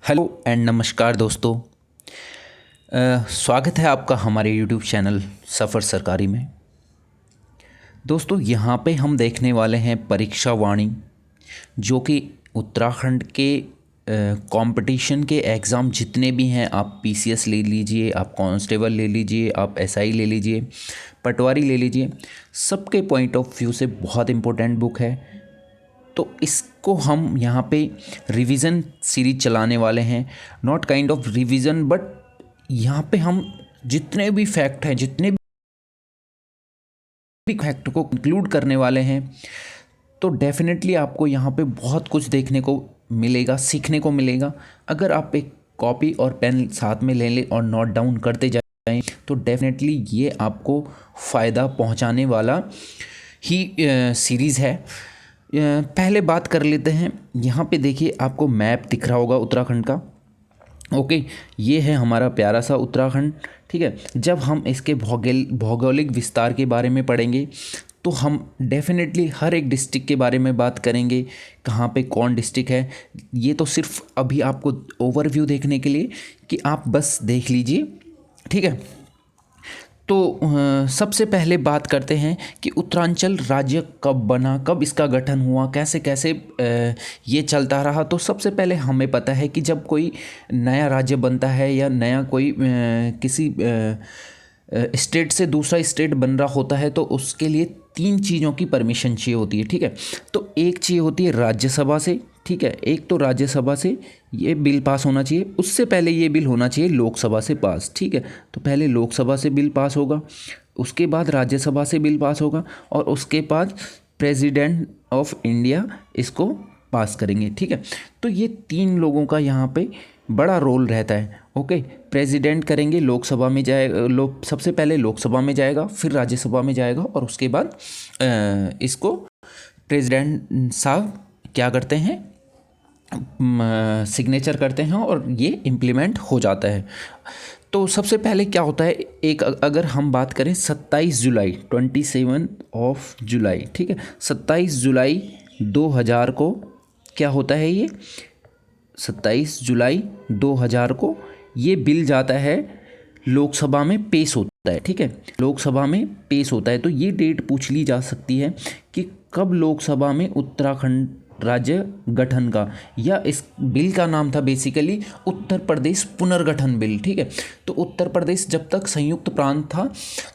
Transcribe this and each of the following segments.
Hello and नमस्कार दोस्तों। स्वागत है आपका हमारे यूट्यूब चैनल सफ़र सरकारी में। दोस्तों यहाँ पे हम देखने वाले हैं परीक्षा वाणी, जो कि उत्तराखंड के कंपटीशन के एग्ज़ाम जितने भी हैं, आप पीसीएस ले लीजिए, आप कांस्टेबल ले लीजिए, आप एसआई ले लीजिए, पटवारी ले लीजिए, सबके पॉइंट ऑफ व्यू से बहुत इम्पोर्टेंट बुक है। तो इसको हम यहाँ पे रिवीजन सीरीज चलाने वाले हैं। Not kind of revision, but यहाँ पे हम जितने भी फैक्ट हैं, जितने भी फैक्ट को इंक्लूड करने वाले हैं, तो डेफिनेटली आपको यहाँ पे बहुत कुछ देखने को मिलेगा, सीखने को मिलेगा। अगर आप एक कॉपी और पेन साथ में ले लें और नोट डाउन करते जाएं, तो डेफिनेटली ये आपको फ़ायदा पहुँचाने वाला ही सीरीज़ है। पहले बात कर लेते हैं। यहाँ पे देखिए, आपको मैप दिख रहा होगा उत्तराखंड का। ओके, ये है हमारा प्यारा सा उत्तराखंड। ठीक है, जब हम इसके भौगोलिक विस्तार के बारे में पढ़ेंगे, तो हम डेफिनेटली हर एक डिस्ट्रिक्ट के बारे में बात करेंगे, कहाँ पे कौन डिस्ट्रिक्ट है। ये तो सिर्फ अभी आपको ओवरव्यू देखने के लिए कि आप बस देख लीजिए। ठीक है, तो सबसे पहले बात करते हैं कि उत्तरांचल राज्य कब बना, कब इसका गठन हुआ, कैसे कैसे ये चलता रहा। तो सबसे पहले हमें पता है कि जब कोई नया राज्य बनता है या नया कोई किसी स्टेट से दूसरा स्टेट बन रहा होता है, तो उसके लिए 3 चीज़ों की परमिशन चाहिए होती है। ठीक है, तो एक चाहिए होती है राज्यसभा से। ठीक है, एक तो राज्यसभा से ये बिल पास होना चाहिए, उससे पहले ये बिल होना चाहिए लोकसभा से पास। ठीक है, तो पहले लोकसभा से बिल पास होगा, उसके बाद राज्यसभा से बिल पास होगा, और उसके बाद प्रेसिडेंट ऑफ इंडिया इसको पास करेंगे। ठीक है, तो ये 3 लोगों का यहाँ पे बड़ा रोल रहता है। ओके, प्रेसिडेंट करेंगे, लोकसभा में जाएगा, सबसे पहले लोकसभा में जाएगा, फिर राज्यसभा में जाएगा, और उसके बाद इसको प्रेसिडेंट साहब क्या करते हैं, सिग्नेचर करते हैं, और ये इम्प्लीमेंट हो जाता है। तो सबसे पहले क्या होता है, एक अगर हम बात करें 27 जुलाई 27 जुलाई, ठीक है, 27 जुलाई 2000 को क्या होता है, ये 27 जुलाई 2000 को ये बिल जाता है लोकसभा में पेश होता है। ठीक है, लोकसभा में पेश होता है। तो ये डेट पूछ ली जा सकती है कि कब लोकसभा में उत्तराखंड राज्य गठन का, या इस बिल का नाम था बेसिकली उत्तर प्रदेश पुनर्गठन बिल। ठीक है, तो उत्तर प्रदेश जब तक संयुक्त प्रांत था,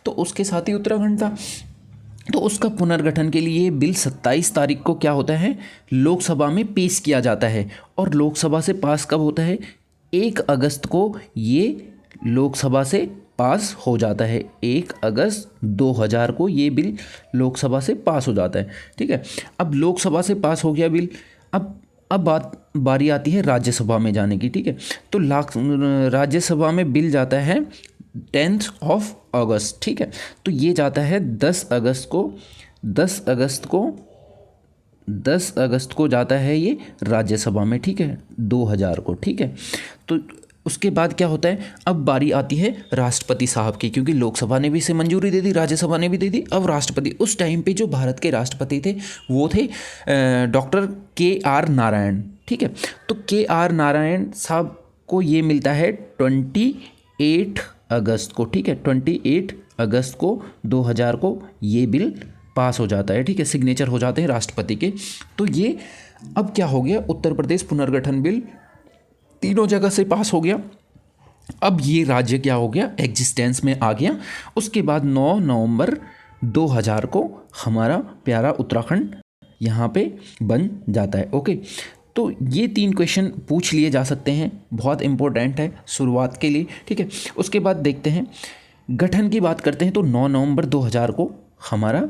तो उसके साथ ही उत्तराखंड था, तो उसका पुनर्गठन के लिए बिल 27 तारीख को क्या होता है, लोकसभा में पेश किया जाता है। और लोकसभा से पास कब होता है, 1 अगस्त को ये लोकसभा से पास हो जाता है। 1 अगस्त 2000 को ये बिल लोकसभा से पास हो जाता है। ठीक है, अब लोकसभा से पास हो गया बिल, अब बारी आती है राज्यसभा में जाने की। ठीक है, तो राज्यसभा में बिल जाता है 10 अगस्त। ठीक है, तो ये जाता है 10 अगस्त को जाता है ये राज्यसभा में। ठीक है, 2000 को। ठीक है, तो उसके बाद क्या होता है, अब बारी आती है राष्ट्रपति साहब की, क्योंकि लोकसभा ने भी इसे मंजूरी दे दी, राज्यसभा ने भी दे दी। अब राष्ट्रपति, उस टाइम पे जो भारत के राष्ट्रपति थे वो थे डॉक्टर KR नारायण। ठीक है, तो KR नारायण साहब को ये मिलता है 28 अगस्त को। ठीक है, 28 अगस्त को 2000 को ये बिल पास हो जाता है। ठीक है, सिग्नेचर हो जाते हैं राष्ट्रपति के। तो ये अब क्या हो गया, उत्तर प्रदेश पुनर्गठन बिल तीनों जगह से पास हो गया। अब ये राज्य क्या हो गया, एग्जिस्टेंस में आ गया। उसके बाद 9 नवंबर 2000 को हमारा प्यारा उत्तराखंड यहाँ पे बन जाता है। ओके, तो ये 3 क्वेश्चन पूछ लिए जा सकते हैं, बहुत इंपॉर्टेंट है शुरुआत के लिए। ठीक है, उसके बाद देखते हैं गठन की बात करते हैं। तो 9 नवंबर 2000 को हमारा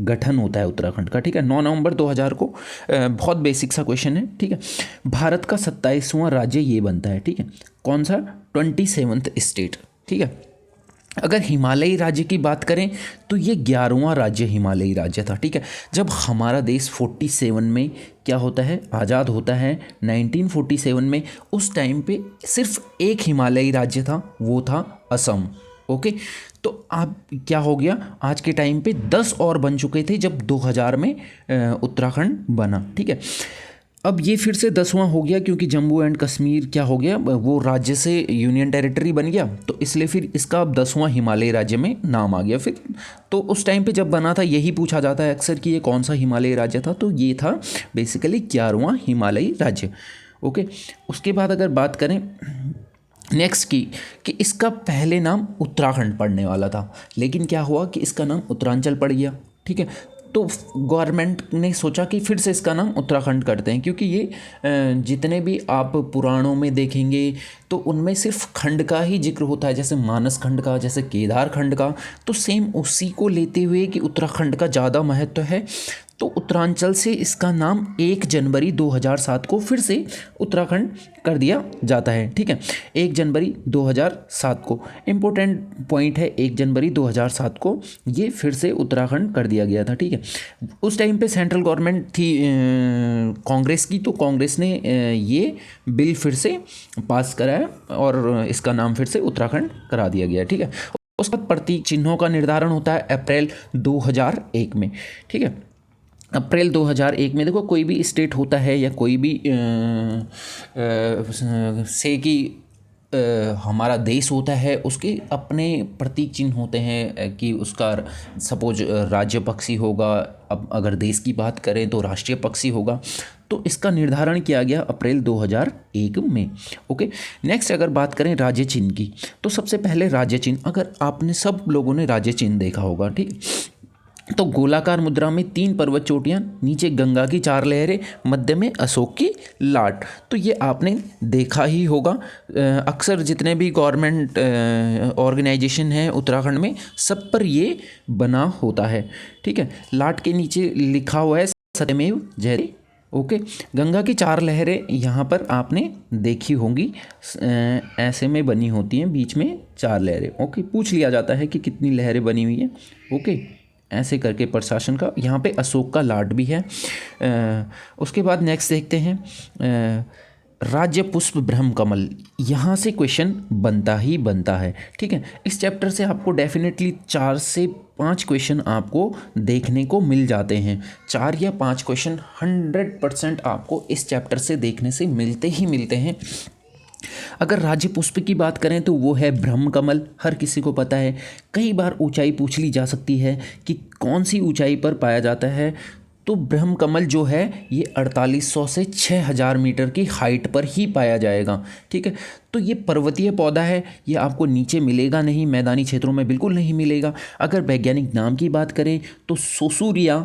गठन होता है उत्तराखंड का। ठीक है, 9 नवंबर 2000 को। बहुत बेसिक सा क्वेश्चन है। ठीक है, भारत का 27वां राज्य ये बनता है। ठीक है, कौन सा, 27th स्टेट। ठीक है, अगर हिमालयी राज्य की बात करें तो ये 11वां राज्य हिमालयी राज्य था। ठीक है, जब हमारा देश 47 में क्या होता है, आज़ाद होता है 1947 में, उस टाइम पे सिर्फ एक हिमालयी राज्य था, वो था असम। ओके, तो अब क्या हो गया, आज के टाइम पे 10 और बन चुके थे जब 2000 में उत्तराखंड बना। ठीक है, अब ये फिर से 10वां हो गया, क्योंकि जम्मू एंड कश्मीर क्या हो गया, वो राज्य से यूनियन टेरिटरी बन गया, तो इसलिए फिर इसका अब 10वां हिमालयी राज्य में नाम आ गया फिर। तो उस टाइम पे जब बना था यही पूछा जाता है अक्सर कि ये कौन सा हिमालयी राज्य था, तो ये था बेसिकली 11वां हिमालयी राज्य। ओके, उसके बाद अगर बात करें नेक्स्ट की, कि इसका पहले नाम उत्तराखंड पड़ने वाला था, लेकिन क्या हुआ कि इसका नाम उत्तरांचल पड़ गया। ठीक है, तो गवर्नमेंट ने सोचा कि फिर से इसका नाम उत्तराखंड करते हैं, क्योंकि ये जितने भी आप पुराणों में देखेंगे तो उनमें सिर्फ खंड का ही जिक्र होता है, जैसे मानस खंड का, जैसे केदार खंड का, तो सेम उसी को लेते हुए कि उत्तराखंड का ज़्यादा महत्व है, तो उत्तरांचल से इसका नाम 1 जनवरी 2007 को फिर से उत्तराखंड कर दिया जाता है। ठीक है, 1 जनवरी 2007 को, इम्पोर्टेंट पॉइंट है, 1 जनवरी 2007 को ये फिर से उत्तराखंड कर दिया गया था। ठीक है, उस टाइम पे सेंट्रल गवर्नमेंट थी कांग्रेस की, तो कांग्रेस ने ये बिल फिर से पास कराया और इसका नाम फिर से उत्तराखंड करा दिया गया। ठीक है, उसके बाद प्रतीक चिन्हों का निर्धारण होता है अप्रैल 2001 में। ठीक है, अप्रैल 2001 में देखो, कोई भी स्टेट होता है या कोई भी से कि हमारा देश होता है, उसके अपने प्रतीक चिन्ह होते हैं कि उसका सपोज राज्य पक्षी होगा, अब अगर देश की बात करें तो राष्ट्रीय पक्षी होगा, तो इसका निर्धारण किया गया अप्रैल 2001 में। ओके, नेक्स्ट अगर बात करें राज्य चिन्ह की, तो सबसे पहले राज्य चिन्ह, अगर आपने सब लोगों ने राज्य चिन्ह देखा होगा, ठीक, तो गोलाकार मुद्रा में 3 पर्वत चोटियाँ, नीचे गंगा की 4 लहरें, मध्य में अशोक की लाट, तो ये आपने देखा ही होगा। अक्सर जितने भी गवर्नमेंट ऑर्गेनाइजेशन हैं उत्तराखंड में, सब पर ये बना होता है। ठीक है, लाट के नीचे लिखा हुआ है सत्यमेव जयते। ओके, गंगा की 4 लहरें यहाँ पर आपने देखी होंगी, ऐसे में बनी होती हैं, बीच में 4 लहरें। ओके, पूछ लिया जाता है कि कितनी लहरें बनी हुई हैं। ओके, ऐसे करके प्रशासन का, यहाँ पे अशोक का लाट भी है। उसके बाद नेक्स्ट देखते हैं राज्य पुष्प ब्रह्म कमल, यहाँ से क्वेश्चन बनता ही बनता है। ठीक है, इस चैप्टर से आपको डेफिनेटली 4 से 5 क्वेश्चन आपको देखने को मिल जाते हैं। 4 या 5 क्वेश्चन 100% आपको इस चैप्टर से देखने से मिलते ही मिलते हैं। अगर राज्य पुष्प की बात करें तो वो है ब्रह्म कमल, हर किसी को पता है। कई बार ऊंचाई पूछ ली जा सकती है कि कौन सी ऊंचाई पर पाया जाता है, तो ब्रह्म कमल जो है ये 4800 से 6000 मीटर की हाइट पर ही पाया जाएगा। ठीक है, तो ये पर्वतीय पौधा है, ये आपको नीचे मिलेगा नहीं, मैदानी क्षेत्रों में बिल्कुल नहीं मिलेगा। अगर वैज्ञानिक नाम की बात करें तो सोसूरिया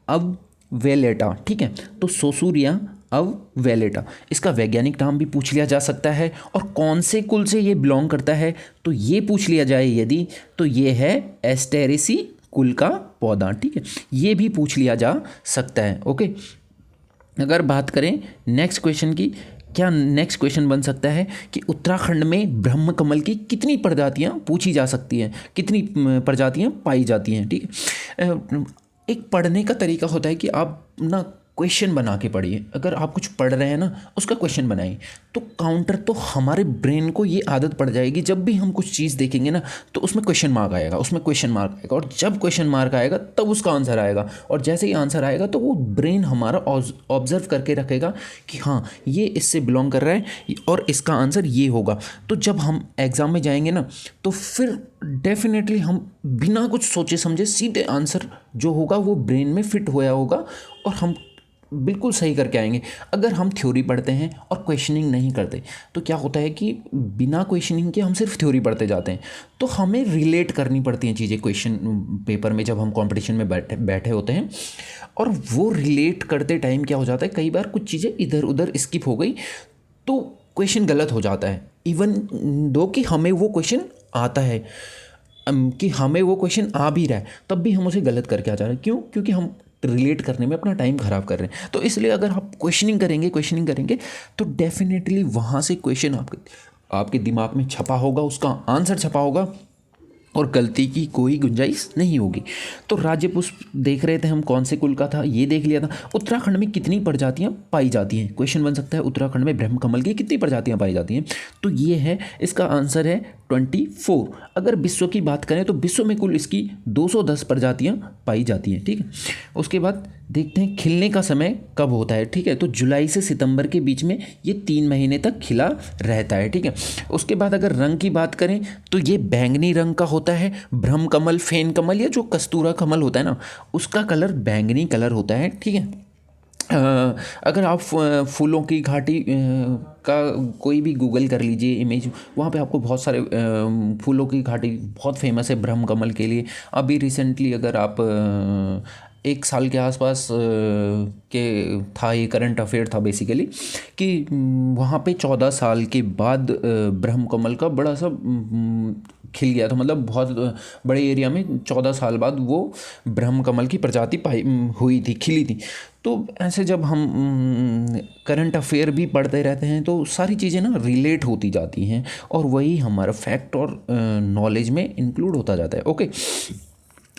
अब वेलेटा। ठीक है, तो सोसूरिया अब वेलेटा, इसका वैज्ञानिक नाम भी पूछ लिया जा सकता है। और कौन से कुल से ये बिलोंग करता है तो ये पूछ लिया जाए यदि, तो ये है एस्टेरेसी कुल का पौधा। ठीक है, ये भी पूछ लिया जा सकता है। ओके, अगर बात करें नेक्स्ट क्वेश्चन की, क्या नेक्स्ट क्वेश्चन बन सकता है कि उत्तराखंड में ब्रह्म कमल की कितनी प्रजातियां पूछी जा सकती हैं, कितनी प्रजातियां पाई जाती हैं। ठीक है, एक पढ़ने का तरीका होता है कि आप ना क्वेश्चन बना के पढ़िए। अगर आप कुछ पढ़ रहे हैं ना, उसका क्वेश्चन बनाइए, तो काउंटर तो हमारे ब्रेन को ये आदत पड़ जाएगी, जब भी हम कुछ चीज़ देखेंगे ना तो उसमें क्वेश्चन मार्क आएगा, उसमें क्वेश्चन मार्क आएगा, और जब क्वेश्चन मार्क आएगा तब उसका आंसर आएगा। और जैसे ही आंसर आएगा तो वो ब्रेन हमारा ऑब्जर्व करके रखेगा कि हाँ ये इससे बिलोंग कर रहा है और इसका आंसर ये होगा। तो जब हम एग्ज़ाम में जाएंगे ना तो फिर डेफिनेटली हम बिना कुछ सोचे समझे सीधे आंसर जो होगा वो ब्रेन में फिट होया होगा और हम बिल्कुल सही करके आएंगे। अगर हम थ्योरी पढ़ते हैं और क्वेश्चनिंग नहीं करते तो क्या होता है कि बिना क्वेश्चनिंग के हम सिर्फ थ्योरी पढ़ते जाते हैं, तो हमें रिलेट करनी पड़ती हैं चीज़ें क्वेश्चन पेपर में जब हम कंपटीशन में बैठे होते हैं। और वो रिलेट करते टाइम क्या हो जाता है, कई बार कुछ चीज़ें इधर उधर स्किप हो गई तो क्वेश्चन गलत हो जाता है, इवन दो कि हमें वो क्वेश्चन आता है, कि हमें वो क्वेश्चन आ भी रहा है तब भी हम उसे गलत करके आ जा रहे हैं। क्यों? क्योंकि हम रिलेट करने में अपना टाइम ख़राब कर रहे हैं। तो इसलिए अगर आप क्वेश्चनिंग करेंगे तो डेफिनेटली वहाँ से क्वेश्चन आपके दिमाग में छपा होगा, उसका आंसर छपा होगा और गलती की कोई गुंजाइश नहीं होगी। तो राज्य पुष्प देख रहे थे हम, कौन से कुल का था ये देख लिया था। उत्तराखंड में कितनी प्रजातियां पाई जाती हैं, क्वेश्चन बन सकता है उत्तराखंड में ब्रह्म कमल की कितनी प्रजातियां पाई जाती हैं, तो ये है इसका आंसर है 24। अगर विश्व की बात करें तो विश्व में कुल इसकी 210 प्रजातियां पाई जाती हैं। ठीक है, उसके बाद देखते हैं खिलने का समय कब होता है। ठीक है, तो जुलाई से सितंबर के बीच में ये 3 महीने तक खिला रहता है। ठीक है, उसके बाद अगर रंग की बात करें तो ये बैंगनी रंग का होता है। ब्रह्म कमल, फेन कमल या जो कस्तूरा कमल होता है ना, उसका कलर बैंगनी कलर होता है। ठीक है, अगर आप फूलों की घाटी का कोई भी गूगल कर लीजिए इमेज, वहाँ पे आपको बहुत सारे फूलों की घाटी बहुत फेमस है ब्रह्म कमल के लिए। अभी रिसेंटली अगर आप 1 साल के आसपास के था, ये करंट अफेयर था बेसिकली, कि वहाँ पे 14 साल के बाद ब्रह्म कमल का बड़ा सा खिल गया था। मतलब बहुत बड़े एरिया में 14 साल बाद वो ब्रह्म कमल की प्रजाति पाई हुई थी, खिली थी। तो ऐसे जब हम करंट अफेयर भी पढ़ते रहते हैं तो सारी चीज़ें ना रिलेट होती जाती हैं और वही हमारा फैक्ट और नॉलेज में इंक्लूड होता जाता है। ओके,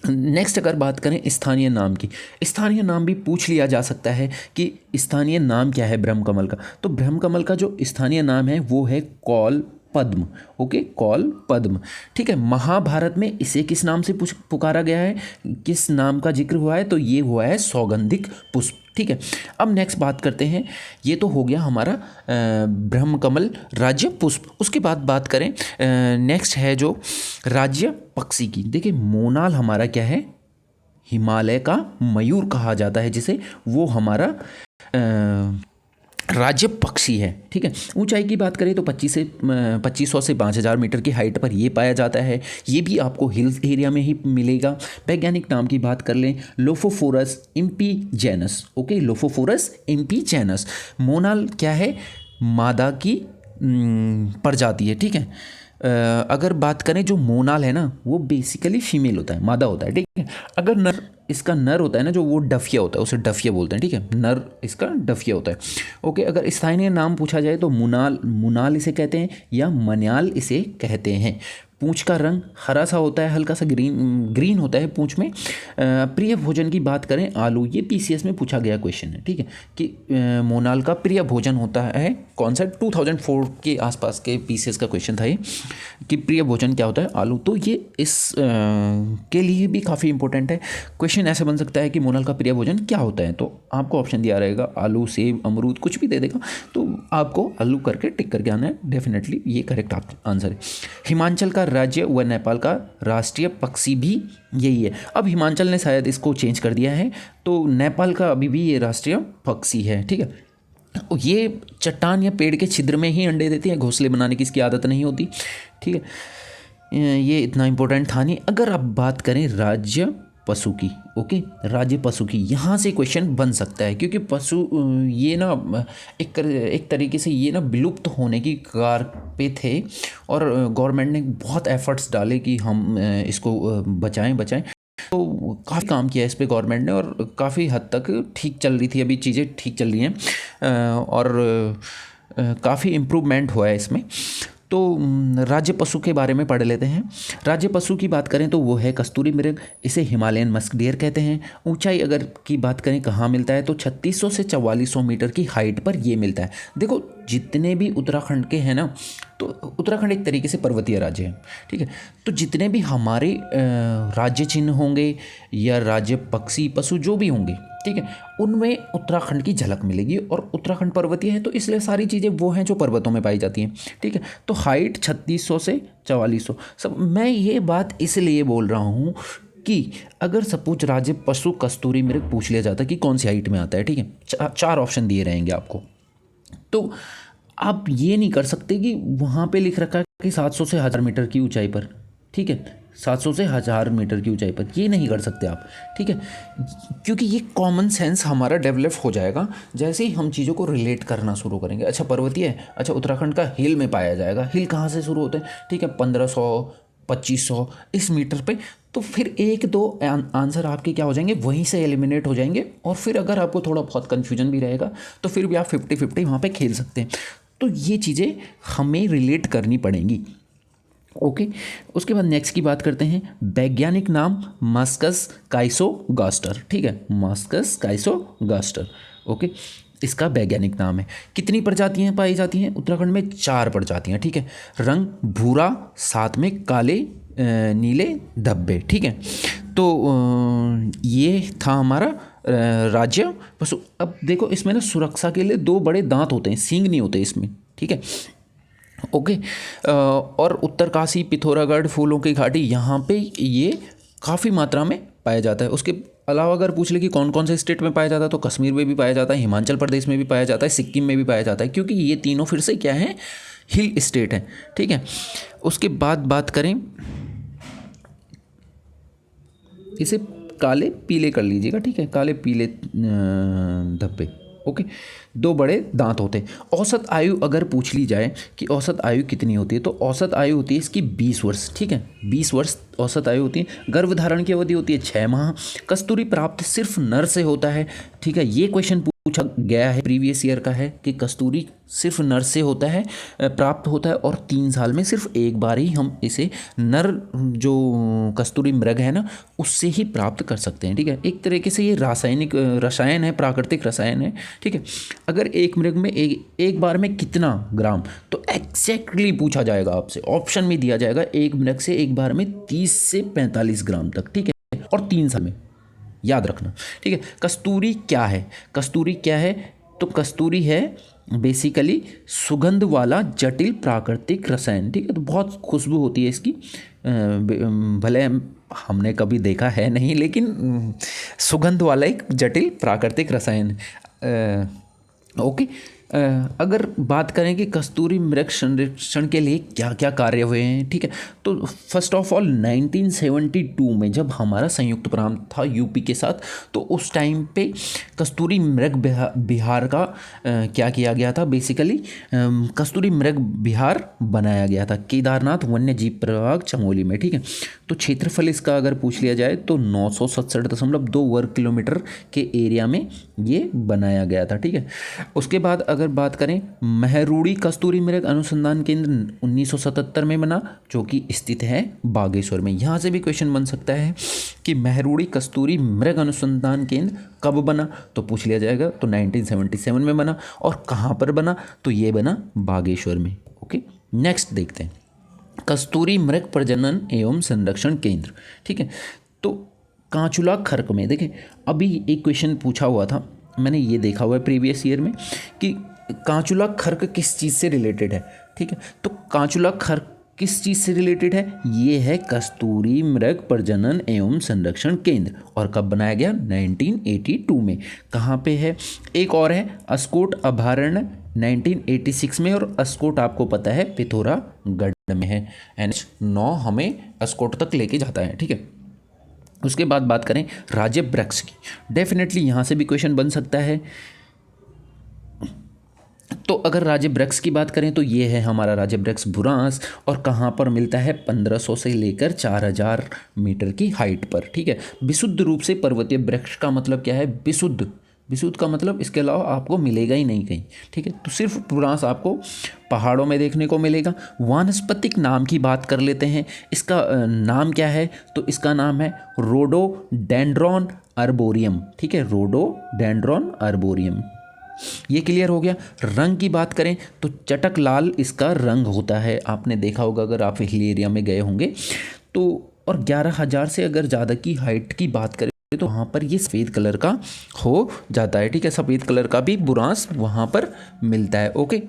नेक्स्ट अगर बात करें स्थानीय नाम की, स्थानीय नाम भी पूछ लिया जा सकता है कि स्थानीय नाम क्या है ब्रह्म कमल का। तो ब्रह्म कमल का जो स्थानीय नाम है वो है कौल पद्म। ओके, कौल पद्म। ठीक है, महाभारत में इसे किस नाम से पुकारा गया है, किस नाम का जिक्र हुआ है, तो ये हुआ है सौगंधिक पुष्प। ठीक है, अब नेक्स्ट बात करते हैं, ये तो हो गया हमारा ब्रह्म कमल राज्य पुष्प। उसके बाद बात करें नेक्स्ट है जो राज्य पक्षी की। देखिए मोनाल हमारा क्या है, हिमालय का मयूर कहा जाता है जिसे, वो हमारा राज्य पक्षी है। ठीक है, ऊंचाई की बात करें तो 2500 से 5000 मीटर की हाइट पर ये पाया जाता है। ये भी आपको हिल्स एरिया में ही मिलेगा। वैज्ञानिक नाम की बात कर लें, Lophophorus impejanus. Okay, Lophophorus impejanus. Monal क्या है, मादा की प्रजाति है। ठीक है, अगर बात करें जो मोनाल है ना, वो बेसिकली फीमेल होता है, मादा होता है। ठीक है, अगर नर, इसका नर होता है ना जो, वो डफिया होता है, उसे डफिया बोलते हैं। ठीक है, नर इसका डफिया होता है। ओके, अगर स्थानीय नाम पूछा जाए तो मुनाल इसे कहते हैं या मन्याल इसे कहते हैं। पूंछ का रंग हरा सा होता है, हल्का सा ग्रीन होता है पूंछ में। प्रिय भोजन की बात करें, आलू। ये पीसीएस में पूछा गया क्वेश्चन है। ठीक है, कि मोनाल का प्रिय भोजन होता है कौन सा, 2004 के आसपास के पीसीएस का क्वेश्चन था ये, कि प्रिय भोजन क्या होता है, आलू। तो ये इस के लिए भी काफ़ी इंपॉर्टेंट है। क्वेश्चन ऐसे बन सकता है कि मोनाल का प्रिय भोजन क्या होता है, तो आपको ऑप्शन दिया रहेगा आलू, सेब, अमरूद, कुछ भी दे देगा, तो आपको आलू करके टिक करके आना है। डेफिनेटली ये करेक्ट आंसर है। हिमाचल का राज्य व नेपाल का राष्ट्रीय पक्षी भी यही है। अब हिमाचल ने शायद इसको चेंज कर दिया है, तो नेपाल का अभी भी ये राष्ट्रीय पक्षी है। ठीक है, ये चट्टान या पेड़ के छिद्र में ही अंडे देती है, घोंसले बनाने की इसकी आदत नहीं होती। ठीक है, ये इतना इम्पोर्टेंट था नहीं। अगर आप बात करें राज्य पशु की, ओके, राज्य पशु की, यहाँ से क्वेश्चन बन सकता है क्योंकि पशु ये ना एक तरीके से ये ना विलुप्त होने की कगार पे थे और गवर्नमेंट ने बहुत एफर्ट्स डाले कि हम इसको बचाएं। तो काफ़ी काम किया इस पे गवर्नमेंट ने और काफ़ी हद तक ठीक चल रही थी, अभी चीज़ें ठीक चल रही हैं और काफ़ी इम्प्रूवमेंट हुआ है इसमें। तो राज्य पशु के बारे में पढ़ लेते हैं। राज्य पशु की बात करें तो वो है कस्तूरी मृग, इसे हिमालयन मस्क डियर कहते हैं। ऊंचाई अगर की बात करें कहाँ मिलता है तो 3600 से 4400 मीटर की हाइट पर ये मिलता है। देखो जितने भी उत्तराखंड के हैं ना, तो उत्तराखंड एक तरीके से पर्वतीय राज्य है। ठीक है, तो जितने भी हमारे राज्य चिन्ह होंगे या राज्य पक्षी पशु जो भी होंगे, ठीक है, उनमें उत्तराखंड की झलक मिलेगी और उत्तराखंड पर्वतीय है तो इसलिए सारी चीज़ें वो हैं जो पर्वतों में पाई जाती हैं। ठीक है, तो हाइट 3600 से 4400। सब मैं ये बात इसलिए बोल रहा हूँ कि अगर सपोज राज्य पशु कस्तूरी मृग पूछ लिया जाता कि कौन सी हाइट में आता है, ठीक है, 4 ऑप्शन दिए रहेंगे आपको, तो आप ये नहीं कर सकते कि वहाँ पे लिख रखा है कि 700 से 1000 मीटर की ऊंचाई पर, ठीक है, 700 से 1000 मीटर की ऊंचाई पर, ये नहीं कर सकते आप। ठीक है, क्योंकि ये कॉमन सेंस हमारा डेवलप हो जाएगा जैसे ही हम चीज़ों को रिलेट करना शुरू करेंगे। अच्छा पर्वतीय है, अच्छा उत्तराखंड का हिल में पाया जाएगा, हिल कहाँ से शुरू होते हैं, ठीक है, 1500 2500 इस मीटर पे, तो फिर 1-2 आंसर आपके क्या हो जाएंगे, वहीं से एलिमिनेट हो जाएंगे। और फिर अगर आपको थोड़ा बहुत कन्फ्यूजन भी रहेगा तो फिर भी आप 50-50 वहाँ पे खेल सकते हैं। तो ये चीज़ें हमें रिलेट करनी पड़ेंगी। ओके, उसके बाद नेक्स्ट की बात करते हैं। वैज्ञानिक नाम मास्कस काइसोगास्टर। ठीक है, मास्कस काइसोगास्टर। ओके, इसका वैज्ञानिक नाम है। कितनी प्रजातियां पाई जाती हैं उत्तराखंड में? 4 प्रजातियां, ठीक है। रंग भूरा, साथ में काले नीले धब्बे, ठीक है। तो ये था हमारा राज्य पशु। अब देखो इसमें ना सुरक्षा के लिए 2 बड़े दांत होते हैं, सींग नहीं होते इसमें, ठीक है। ओके। और उत्तरकाशी, पिथौरागढ़, फूलों की घाटी, यहाँ पे ये काफ़ी मात्रा में पाया जाता है। उसके अलावा अगर पूछ ले कि कौन कौन से स्टेट में पाया जाता है, तो कश्मीर में भी पाया जाता है, हिमाचल प्रदेश में भी पाया जाता है, सिक्किम में भी पाया जाता है, क्योंकि ये तीनों फिर से क्या है, हिल स्टेट हैं, ठीक है। उसके बाद बात करें, इसे काले पीले कर लीजिएगा, ठीक है, काले पीले धब्बे, ओके। 2 बड़े दांत होते हैं। औसत आयु अगर पूछ ली जाए कि औसत आयु कितनी होती है, तो औसत आयु होती है इसकी 20 वर्ष, ठीक है, 20 वर्ष औसत आयु होती है। गर्भधारण की अवधि होती है 6 माह। कस्तूरी प्राप्त सिर्फ नर से होता है, ठीक है। ये क्वेश्चन पूछा गया है, प्रीवियस ईयर का है कि कस्तूरी सिर्फ नर से होता है, प्राप्त होता है, और 3 साल में सिर्फ एक बार ही हम इसे नर जो कस्तूरी मृग है ना उससे ही प्राप्त कर सकते हैं, ठीक है। एक तरीके से ये रासायनिक रसायन है, प्राकृतिक रसायन है, ठीक है। अगर एक मृग में एक बार में कितना ग्राम, तो एग्जैक्टली पूछा जाएगा आपसे, ऑप्शन में दिया जाएगा, एक मृग से एक बार में 30 से 45 ग्राम तक, ठीक है, और 3 साल में, याद रखना, ठीक है। कस्तूरी क्या है? कस्तूरी क्या है? तो कस्तूरी है बेसिकली सुगंध वाला जटिल प्राकृतिक रसायन, ठीक है। तो बहुत खुशबू होती है इसकी, भले हमने कभी देखा है नहीं, लेकिन सुगंध वाला एक जटिल प्राकृतिक रसायन, ओके। अगर बात करें कि कस्तूरी मृग संरक्षण के लिए क्या क्या कार्य हुए हैं, ठीक है, तो फर्स्ट ऑफ ऑल 1972 में जब हमारा संयुक्त प्रांत था यूपी के साथ, तो उस टाइम पे कस्तूरी मृग बिहार का क्या किया गया था, बेसिकली कस्तूरी मृग बिहार बनाया गया था केदारनाथ वन्य जीव प्रभाग चमोली में, ठीक है। तो क्षेत्रफल इसका अगर पूछ लिया जाए तो 967.2 वर्ग किलोमीटर के एरिया में ये बनाया गया था, ठीक है। उसके बाद अगर बात करें, महरूड़ी कस्तूरी मृग अनुसंधान केंद्र 1977 में बना, जो कि स्थित है बागेश्वर में। यहाँ से भी क्वेश्चन बन सकता है कि महरूड़ी कस्तूरी मृग अनुसंधान केंद्र कब बना, तो पूछ लिया जाएगा, तो 1977 में बना। और कहाँ पर बना, तो ये बना बागेश्वर में, ओके। नेक्स्ट देखते हैं, कस्तूरी मृग प्रजनन एवं संरक्षण केंद्र, ठीक है। तो कांचुला खर्क में, देखें अभी एक क्वेश्चन पूछा हुआ था, मैंने ये देखा हुआ है प्रीवियस ईयर में कि कांचुला खर्क किस चीज़ से रिलेटेड है, ठीक है। तो कांचुला खर्क किस चीज़ से रिलेटेड है, ये है कस्तूरी मृग प्रजनन एवं संरक्षण केंद्र। और कब बनाया गया, 1982 में। कहाँ पे है, एक और है अस्कोट अभयारण्य 1986 में, और अस्कोट आपको पता है पिथौरागढ़ में है। NH9 हमें अस्कोट तक लेके जाता है, ठीक है। उसके बाद बात करें राज्य वृक्ष की, डेफिनेटली यहाँ से भी क्वेश्चन बन सकता है। तो अगर राज्य वृक्ष की बात करें तो ये है हमारा राज्य वृक्ष बुरांस, और कहाँ पर मिलता है, 1500 से लेकर 4000 मीटर की हाइट पर, ठीक है। विशुद्ध रूप से पर्वतीय वृक्ष का मतलब क्या है, विशुद्ध, विशुद्ध का मतलब इसके अलावा आपको मिलेगा ही नहीं कहीं, ठीक है। तो सिर्फ बुरांस आपको पहाड़ों में देखने को मिलेगा। वानस्पतिक नाम की बात कर लेते हैं, इसका नाम क्या है, तो इसका नाम है रोडोडेंड्रॉन अर्बोरियम, ठीक है, रोडोडेंड्रॉन अर्बोरियम। ये क्लियर हो गया। रंग की बात करें तो चटक लाल इसका रंग होता है, आपने देखा होगा अगर आप हिल एरिया में गए होंगे तो। और 11,000 से अगर ज़्यादा की हाइट की बात करें तो वहाँ पर ये सफ़ेद कलर का हो जाता है, ठीक है। सफ़ेद कलर का भी बुरांस वहाँ पर मिलता है, ओके।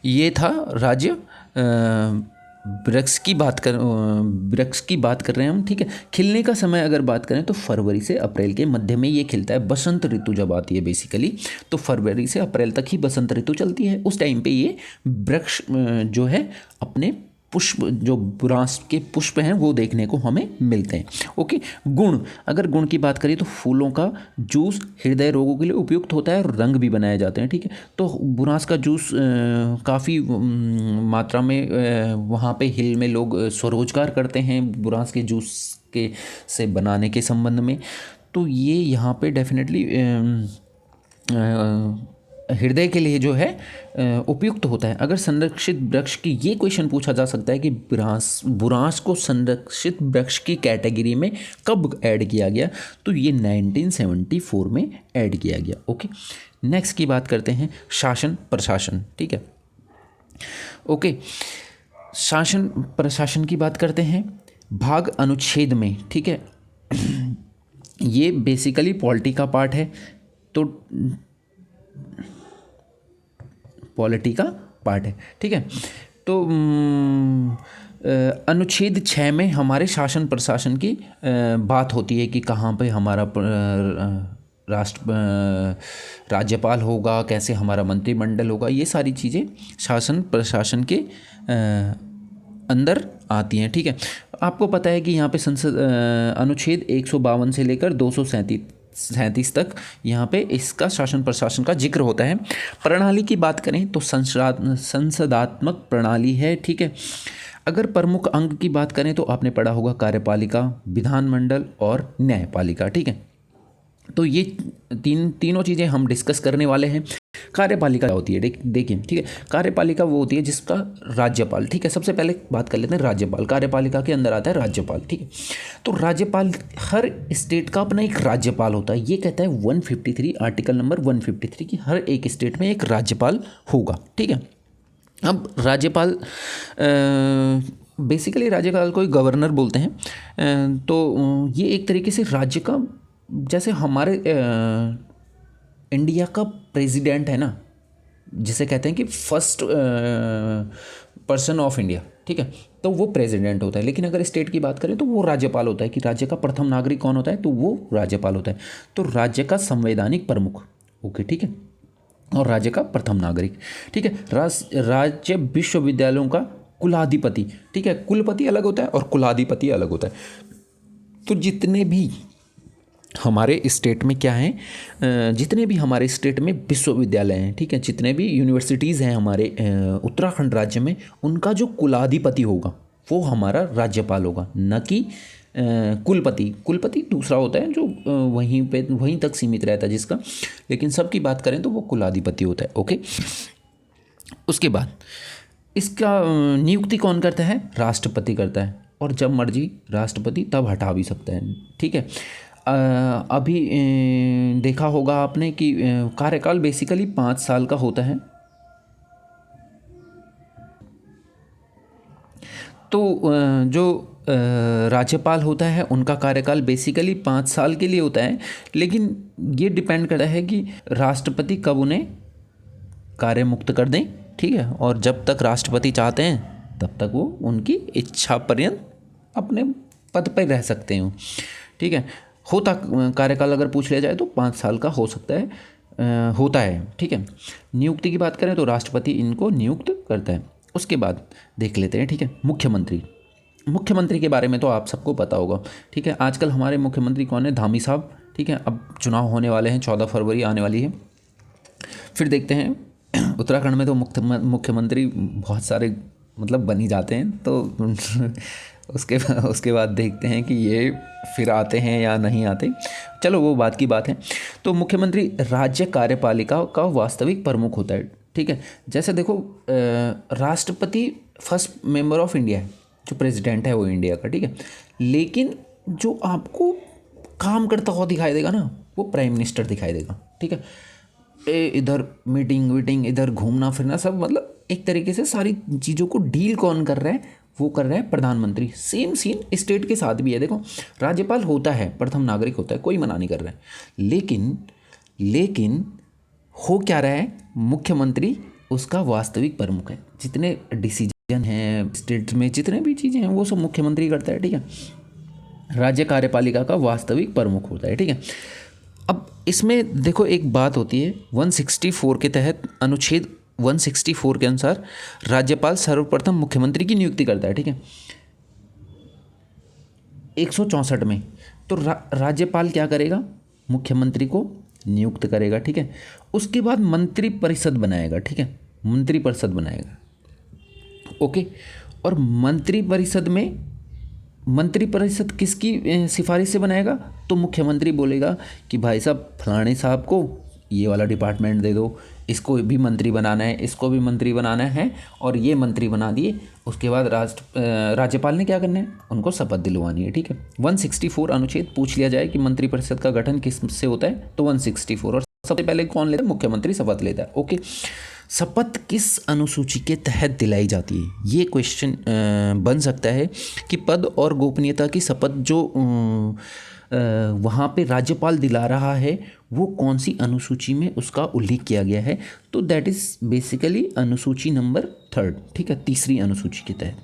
ये था राज्य वृक्ष की बात कर रहे हैं हम, ठीक है। खिलने का समय अगर बात करें तो फरवरी से अप्रैल के मध्य में ये खिलता है। बसंत ऋतु जब आती है बेसिकली, तो फरवरी से अप्रैल तक ही बसंत ऋतु चलती है। उस टाइम पे ये वृक्ष जो है अपने पुष्प, जो बुरांस के पुष्प हैं वो देखने को हमें मिलते हैं, ओके। गुण, अगर गुण की बात करें तो फूलों का जूस हृदय रोगों के लिए उपयुक्त होता है और रंग भी बनाए जाते हैं, ठीक है। तो बुरांस का जूस काफ़ी मात्रा में वहाँ पे हिल में लोग स्वरोजगार करते हैं बुरांस के जूस के से बनाने के संबंध में। तो ये यहाँ पे डेफिनेटली हृदय के लिए जो है उपयुक्त होता है। अगर संरक्षित वृक्ष की, ये क्वेश्चन पूछा जा सकता है कि बुरांस को संरक्षित वृक्ष की कैटेगरी में कब ऐड किया गया, तो ये 1974 में ऐड किया गया। ओके, नेक्स्ट की बात करते हैं शासन प्रशासन। ठीक है, ओके, शासन प्रशासन की बात करते हैं भाग अनुच्छेद में। ठीक है, ये बेसिकली पॉलिटी का पार्ट है, तो पॉलिटी का पार्ट है। ठीक है, तो अनुच्छेद 6 में हमारे शासन प्रशासन की बात होती है कि कहाँ पे हमारा राज्यपाल होगा, कैसे हमारा मंत्रिमंडल होगा, ये सारी चीज़ें शासन प्रशासन के अंदर आती हैं। ठीक है, आपको पता है कि यहाँ पे संसद अनुच्छेद 152 से लेकर 237 तक यहाँ पे इसका शासन प्रशासन का जिक्र होता है। प्रणाली की बात करें तो संसदात्मक प्रणाली है। ठीक है, अगर प्रमुख अंग की बात करें तो आपने पढ़ा होगा कार्यपालिका, विधानमंडल और न्यायपालिका। ठीक है, तो ये तीनों चीज़ें हम डिस्कस करने वाले हैं। कार्यपालिका क्या होती है, देखिए। ठीक है, कार्यपालिका वो होती है जिसका राज्यपाल, ठीक है, सबसे पहले बात कर लेते हैं राज्यपाल। कार्यपालिका के अंदर आता है राज्यपाल। ठीक है, तो राज्यपाल, हर स्टेट का अपना एक राज्यपाल होता है। ये कहता है 153, आर्टिकल नंबर 153 की हर एक स्टेट में एक राज्यपाल होगा। ठीक है, अब राज्यपाल बेसिकली राज्यपाल को गवर्नर बोलते हैं। तो ये एक तरीके से राज्य का, जैसे हमारे इंडिया का प्रेसिडेंट है ना, जिसे कहते हैं कि फर्स्ट पर्सन ऑफ इंडिया। ठीक है, तो वो प्रेसिडेंट होता है। लेकिन अगर स्टेट की बात करें तो वो राज्यपाल होता है, कि राज्य का प्रथम नागरिक कौन होता है, तो वो राज्यपाल होता है। तो राज्य का संवैधानिक प्रमुख, ओके, ठीक है, और राज्य का प्रथम नागरिक। ठीक है, राज्य विश्वविद्यालयों का कुलाधिपति। ठीक है, कुलपति अलग होता है और कुलाधिपति अलग होता है। तो जितने भी हमारे स्टेट में क्या है, जितने भी हमारे स्टेट में विश्वविद्यालय हैं, ठीक है, जितने भी यूनिवर्सिटीज़ हैं हमारे उत्तराखंड राज्य में, उनका जो कुलाधिपति होगा वो हमारा राज्यपाल होगा, न कि कुलपति। कुलपति दूसरा होता है जो वहीं तक सीमित रहता है जिसका, लेकिन सबकी बात करें तो वो कुलाधिपति होता है। ओके, उसके बाद इसका नियुक्ति कौन करता है, राष्ट्रपति करता है, और जब मर्जी राष्ट्रपति तब हटा भी सकता है। ठीक है, अभी देखा होगा आपने कि कार्यकाल बेसिकली 5 साल का होता है। तो जो राज्यपाल होता है उनका कार्यकाल बेसिकली 5 साल के लिए होता है, लेकिन ये डिपेंड करता है कि राष्ट्रपति कब उन्हें कार्य मुक्त कर दें। ठीक है, और जब तक राष्ट्रपति चाहते हैं तब तक वो उनकी इच्छा पर्यंत अपने पद पर रह सकते हैं। ठीक है, होता कार्यकाल अगर पूछ लिया जाए तो 5 साल का हो सकता है, होता है। ठीक है, नियुक्ति की बात करें तो राष्ट्रपति इनको नियुक्त करता है। उसके बाद देख लेते हैं, ठीक है, मुख्यमंत्री के बारे में तो आप सबको पता होगा। ठीक है, आजकल हमारे मुख्यमंत्री कौन है, धामी साहब। ठीक है, अब चुनाव होने वाले हैं, 14 फरवरी आने वाली है। फिर देखते हैं उत्तराखंड में तो मुख्यमंत्री बहुत सारे मतलब बन ही जाते हैं, तो उसके बाद देखते हैं कि ये फिर आते हैं या नहीं आते, चलो वो बात की बात है। तो मुख्यमंत्री राज्य कार्यपालिका का वास्तविक प्रमुख होता है। ठीक है, जैसे देखो राष्ट्रपति फर्स्ट मेंबर ऑफ इंडिया है, जो प्रेसिडेंट है वो इंडिया का। ठीक है, लेकिन जो आपको काम करता हुआ दिखाई देगा ना, वो प्राइम मिनिस्टर दिखाई देगा। ठीक है, इधर मीटिंग वीटिंग, इधर घूमना फिरना, सब मतलब एक तरीके से सारी चीज़ों को डील कौन कर रहा है, वो कर रहा है प्रधानमंत्री। सेम सीन स्टेट के साथ भी है। देखो, राज्यपाल होता है, प्रथम नागरिक होता है, कोई मना नहीं कर रहा है, लेकिन हो क्या रहा है, मुख्यमंत्री उसका वास्तविक प्रमुख है। जितने डिसीजन हैं स्टेट में, जितने भी चीज़ें हैं, वो सब मुख्यमंत्री करता है। ठीक है, राज्य कार्यपालिका का वास्तविक प्रमुख होता है। ठीक है, अब इसमें देखो एक बात होती है, 164 के तहत, अनुच्छेद 164 के अनुसार राज्यपाल सर्वप्रथम मुख्यमंत्री की नियुक्ति करता है। ठीक है, 164 में तो राज्यपाल क्या करेगा, मुख्यमंत्री को नियुक्त करेगा। ठीक है, उसके बाद मंत्रिपरिषद बनाएगा। ठीक है, मंत्रिपरिषद बनाएगा। ओके, और मंत्रिपरिषद किसकी सिफारिश से बनाएगा, तो मुख्यमंत्री बोलेगा कि भाई साहब फलाने साहब को ये वाला डिपार्टमेंट दे दो, इसको भी मंत्री बनाना है, इसको भी मंत्री बनाना है, और ये मंत्री बना दिए। उसके बाद राज्यपाल ने क्या करना है, उनको शपथ दिलवानी है। ठीक है, 164 अनुच्छेद पूछ लिया जाए कि मंत्रिपरिषद का गठन किस से होता है, तो 164। और सबसे पहले कौन लेता है, मुख्यमंत्री शपथ लेता है। ओके, शपथ किस अनुसूची के तहत दिलाई जाती है, ये क्वेश्चन बन सकता है कि पद और गोपनीयता की शपथ जो वहाँ पे राज्यपाल दिला रहा है वो कौन सी अनुसूची में उसका उल्लेख किया गया है, तो दैट इज़ बेसिकली अनुसूची नंबर 3, ठीक है, तीसरी अनुसूची के तहत।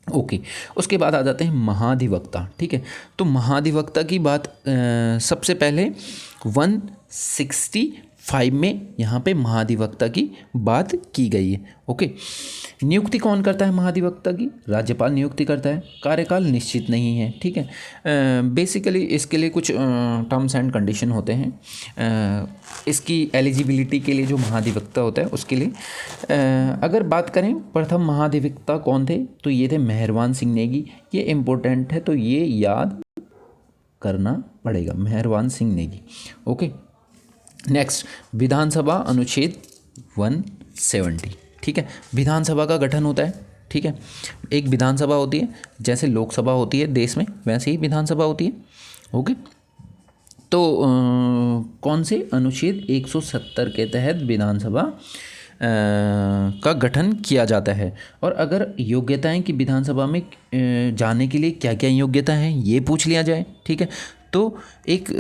ओके, उसके बाद आ जाते हैं महाधिवक्ता। ठीक है, तो महाधिवक्ता की बात सबसे पहले 165 में यहाँ पे महाधिवक्ता की बात की गई है। ओके, नियुक्ति कौन करता है महाधिवक्ता की, राज्यपाल नियुक्ति करता है। कार्यकाल निश्चित नहीं है। ठीक है, बेसिकली इसके लिए कुछ टर्म्स एंड कंडीशन होते हैं। इसकी एलिजिबिलिटी के लिए जो महाधिवक्ता होता है उसके लिए अगर बात करें, प्रथम महाधिवक्ता कौन थे, तो ये थे मेहरबान सिंह नेगी। ये इम्पोर्टेंट है, तो ये याद करना पड़ेगा, मेहरबान सिंह नेगी। ओके, नेक्स्ट विधानसभा अनुच्छेद 170। ठीक है, विधानसभा का गठन होता है। ठीक है, एक विधानसभा होती है, जैसे लोकसभा होती है देश में, वैसे ही विधानसभा होती है। ओके, तो कौन से अनुच्छेद 170 के तहत विधानसभा का गठन किया जाता है। और अगर योग्यताएं कि विधानसभा में जाने के लिए क्या क्या योग्यता हैं ये पूछ लिया जाए। ठीक है, तो एक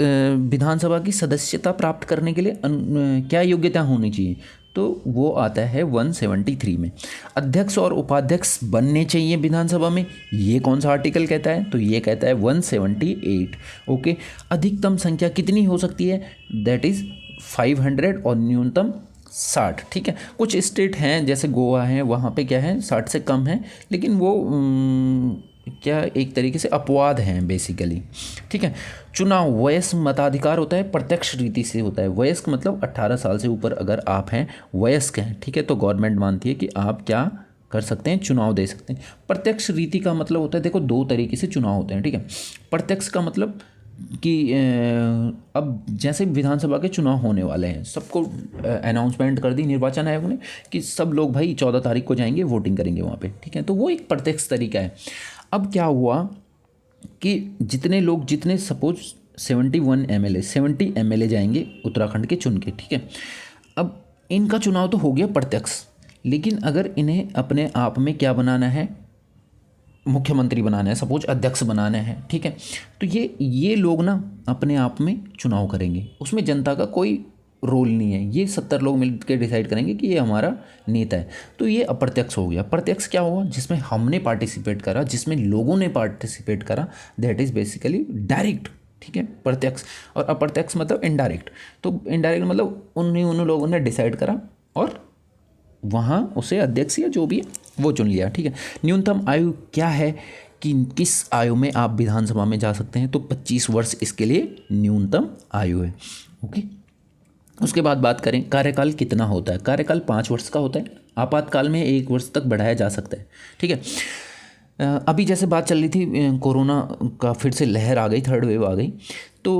विधानसभा की सदस्यता प्राप्त करने के लिए क्या योग्यता होनी चाहिए, तो वो आता है 173 में। अध्यक्ष और उपाध्यक्ष बनने चाहिए विधानसभा में, ये कौन सा आर्टिकल कहता है, तो ये कहता है 178। ओके, अधिकतम संख्या कितनी हो सकती है, दैट इज़ 500 और न्यूनतम 60। ठीक है, कुछ स्टेट हैं जैसे गोवा है, वहाँ पे क्या है 60 से कम है, लेकिन वो क्या एक तरीके से अपवाद हैं बेसिकली। ठीक है, चुनाव वयस्क मताधिकार होता है, प्रत्यक्ष रीति से होता है। वयस्क मतलब 18 साल से ऊपर अगर आप हैं, वयस्क हैं, ठीक है, तो गवर्नमेंट मानती है कि आप क्या कर सकते हैं, चुनाव दे सकते हैं। प्रत्यक्ष रीति का मतलब होता है, देखो 2 तरीके से चुनाव होते हैं। ठीक है, प्रत्यक्ष का मतलब कि अब जैसे विधानसभा के चुनाव होने वाले हैं, सबको अनाउंसमेंट कर दी निर्वाचन आयोग ने कि सब लोग भाई 14 तारीख को जाएंगे, वोटिंग करेंगे वहाँ पे। ठीक है, तो वो एक प्रत्यक्ष तरीका है। अब क्या हुआ कि जितने सपोज 71 MLA 70 MLA जाएंगे उत्तराखंड के चुन के। ठीक है, अब इनका चुनाव तो हो गया प्रत्यक्ष, लेकिन अगर इन्हें अपने आप में क्या बनाना है, मुख्यमंत्री बनाना है, सपोज अध्यक्ष बनाना है। ठीक है, तो ये लोग ना अपने आप में चुनाव करेंगे, उसमें जनता का कोई रोल नहीं है, ये 70 लोग मिलकर डिसाइड करेंगे कि ये हमारा नेता है। तो ये अप्रत्यक्ष हो गया। प्रत्यक्ष क्या हुआ, जिसमें हमने पार्टिसिपेट करा, जिसमें लोगों ने पार्टिसिपेट करा, दैट इज़ बेसिकली डायरेक्ट। ठीक है, प्रत्यक्ष। और अप्रत्यक्ष मतलब इनडायरेक्ट। तो इनडायरेक्ट मतलब उन लोगों ने डिसाइड करा और वहाँ उसे अध्यक्ष या जो भी वो चुन लिया। ठीक है, न्यूनतम आयु क्या है कि किस आयु में आप विधानसभा में जा सकते हैं, तो 25 वर्ष इसके लिए न्यूनतम आयु है। ओके, उसके बाद बात करें कार्यकाल कितना होता है। कार्यकाल 5 वर्ष का होता है, आपातकाल में 1 वर्ष तक बढ़ाया जा सकता है। ठीक है, अभी जैसे बात चल रही थी कोरोना का फिर से लहर आ गई, 3rd वेव आ गई, तो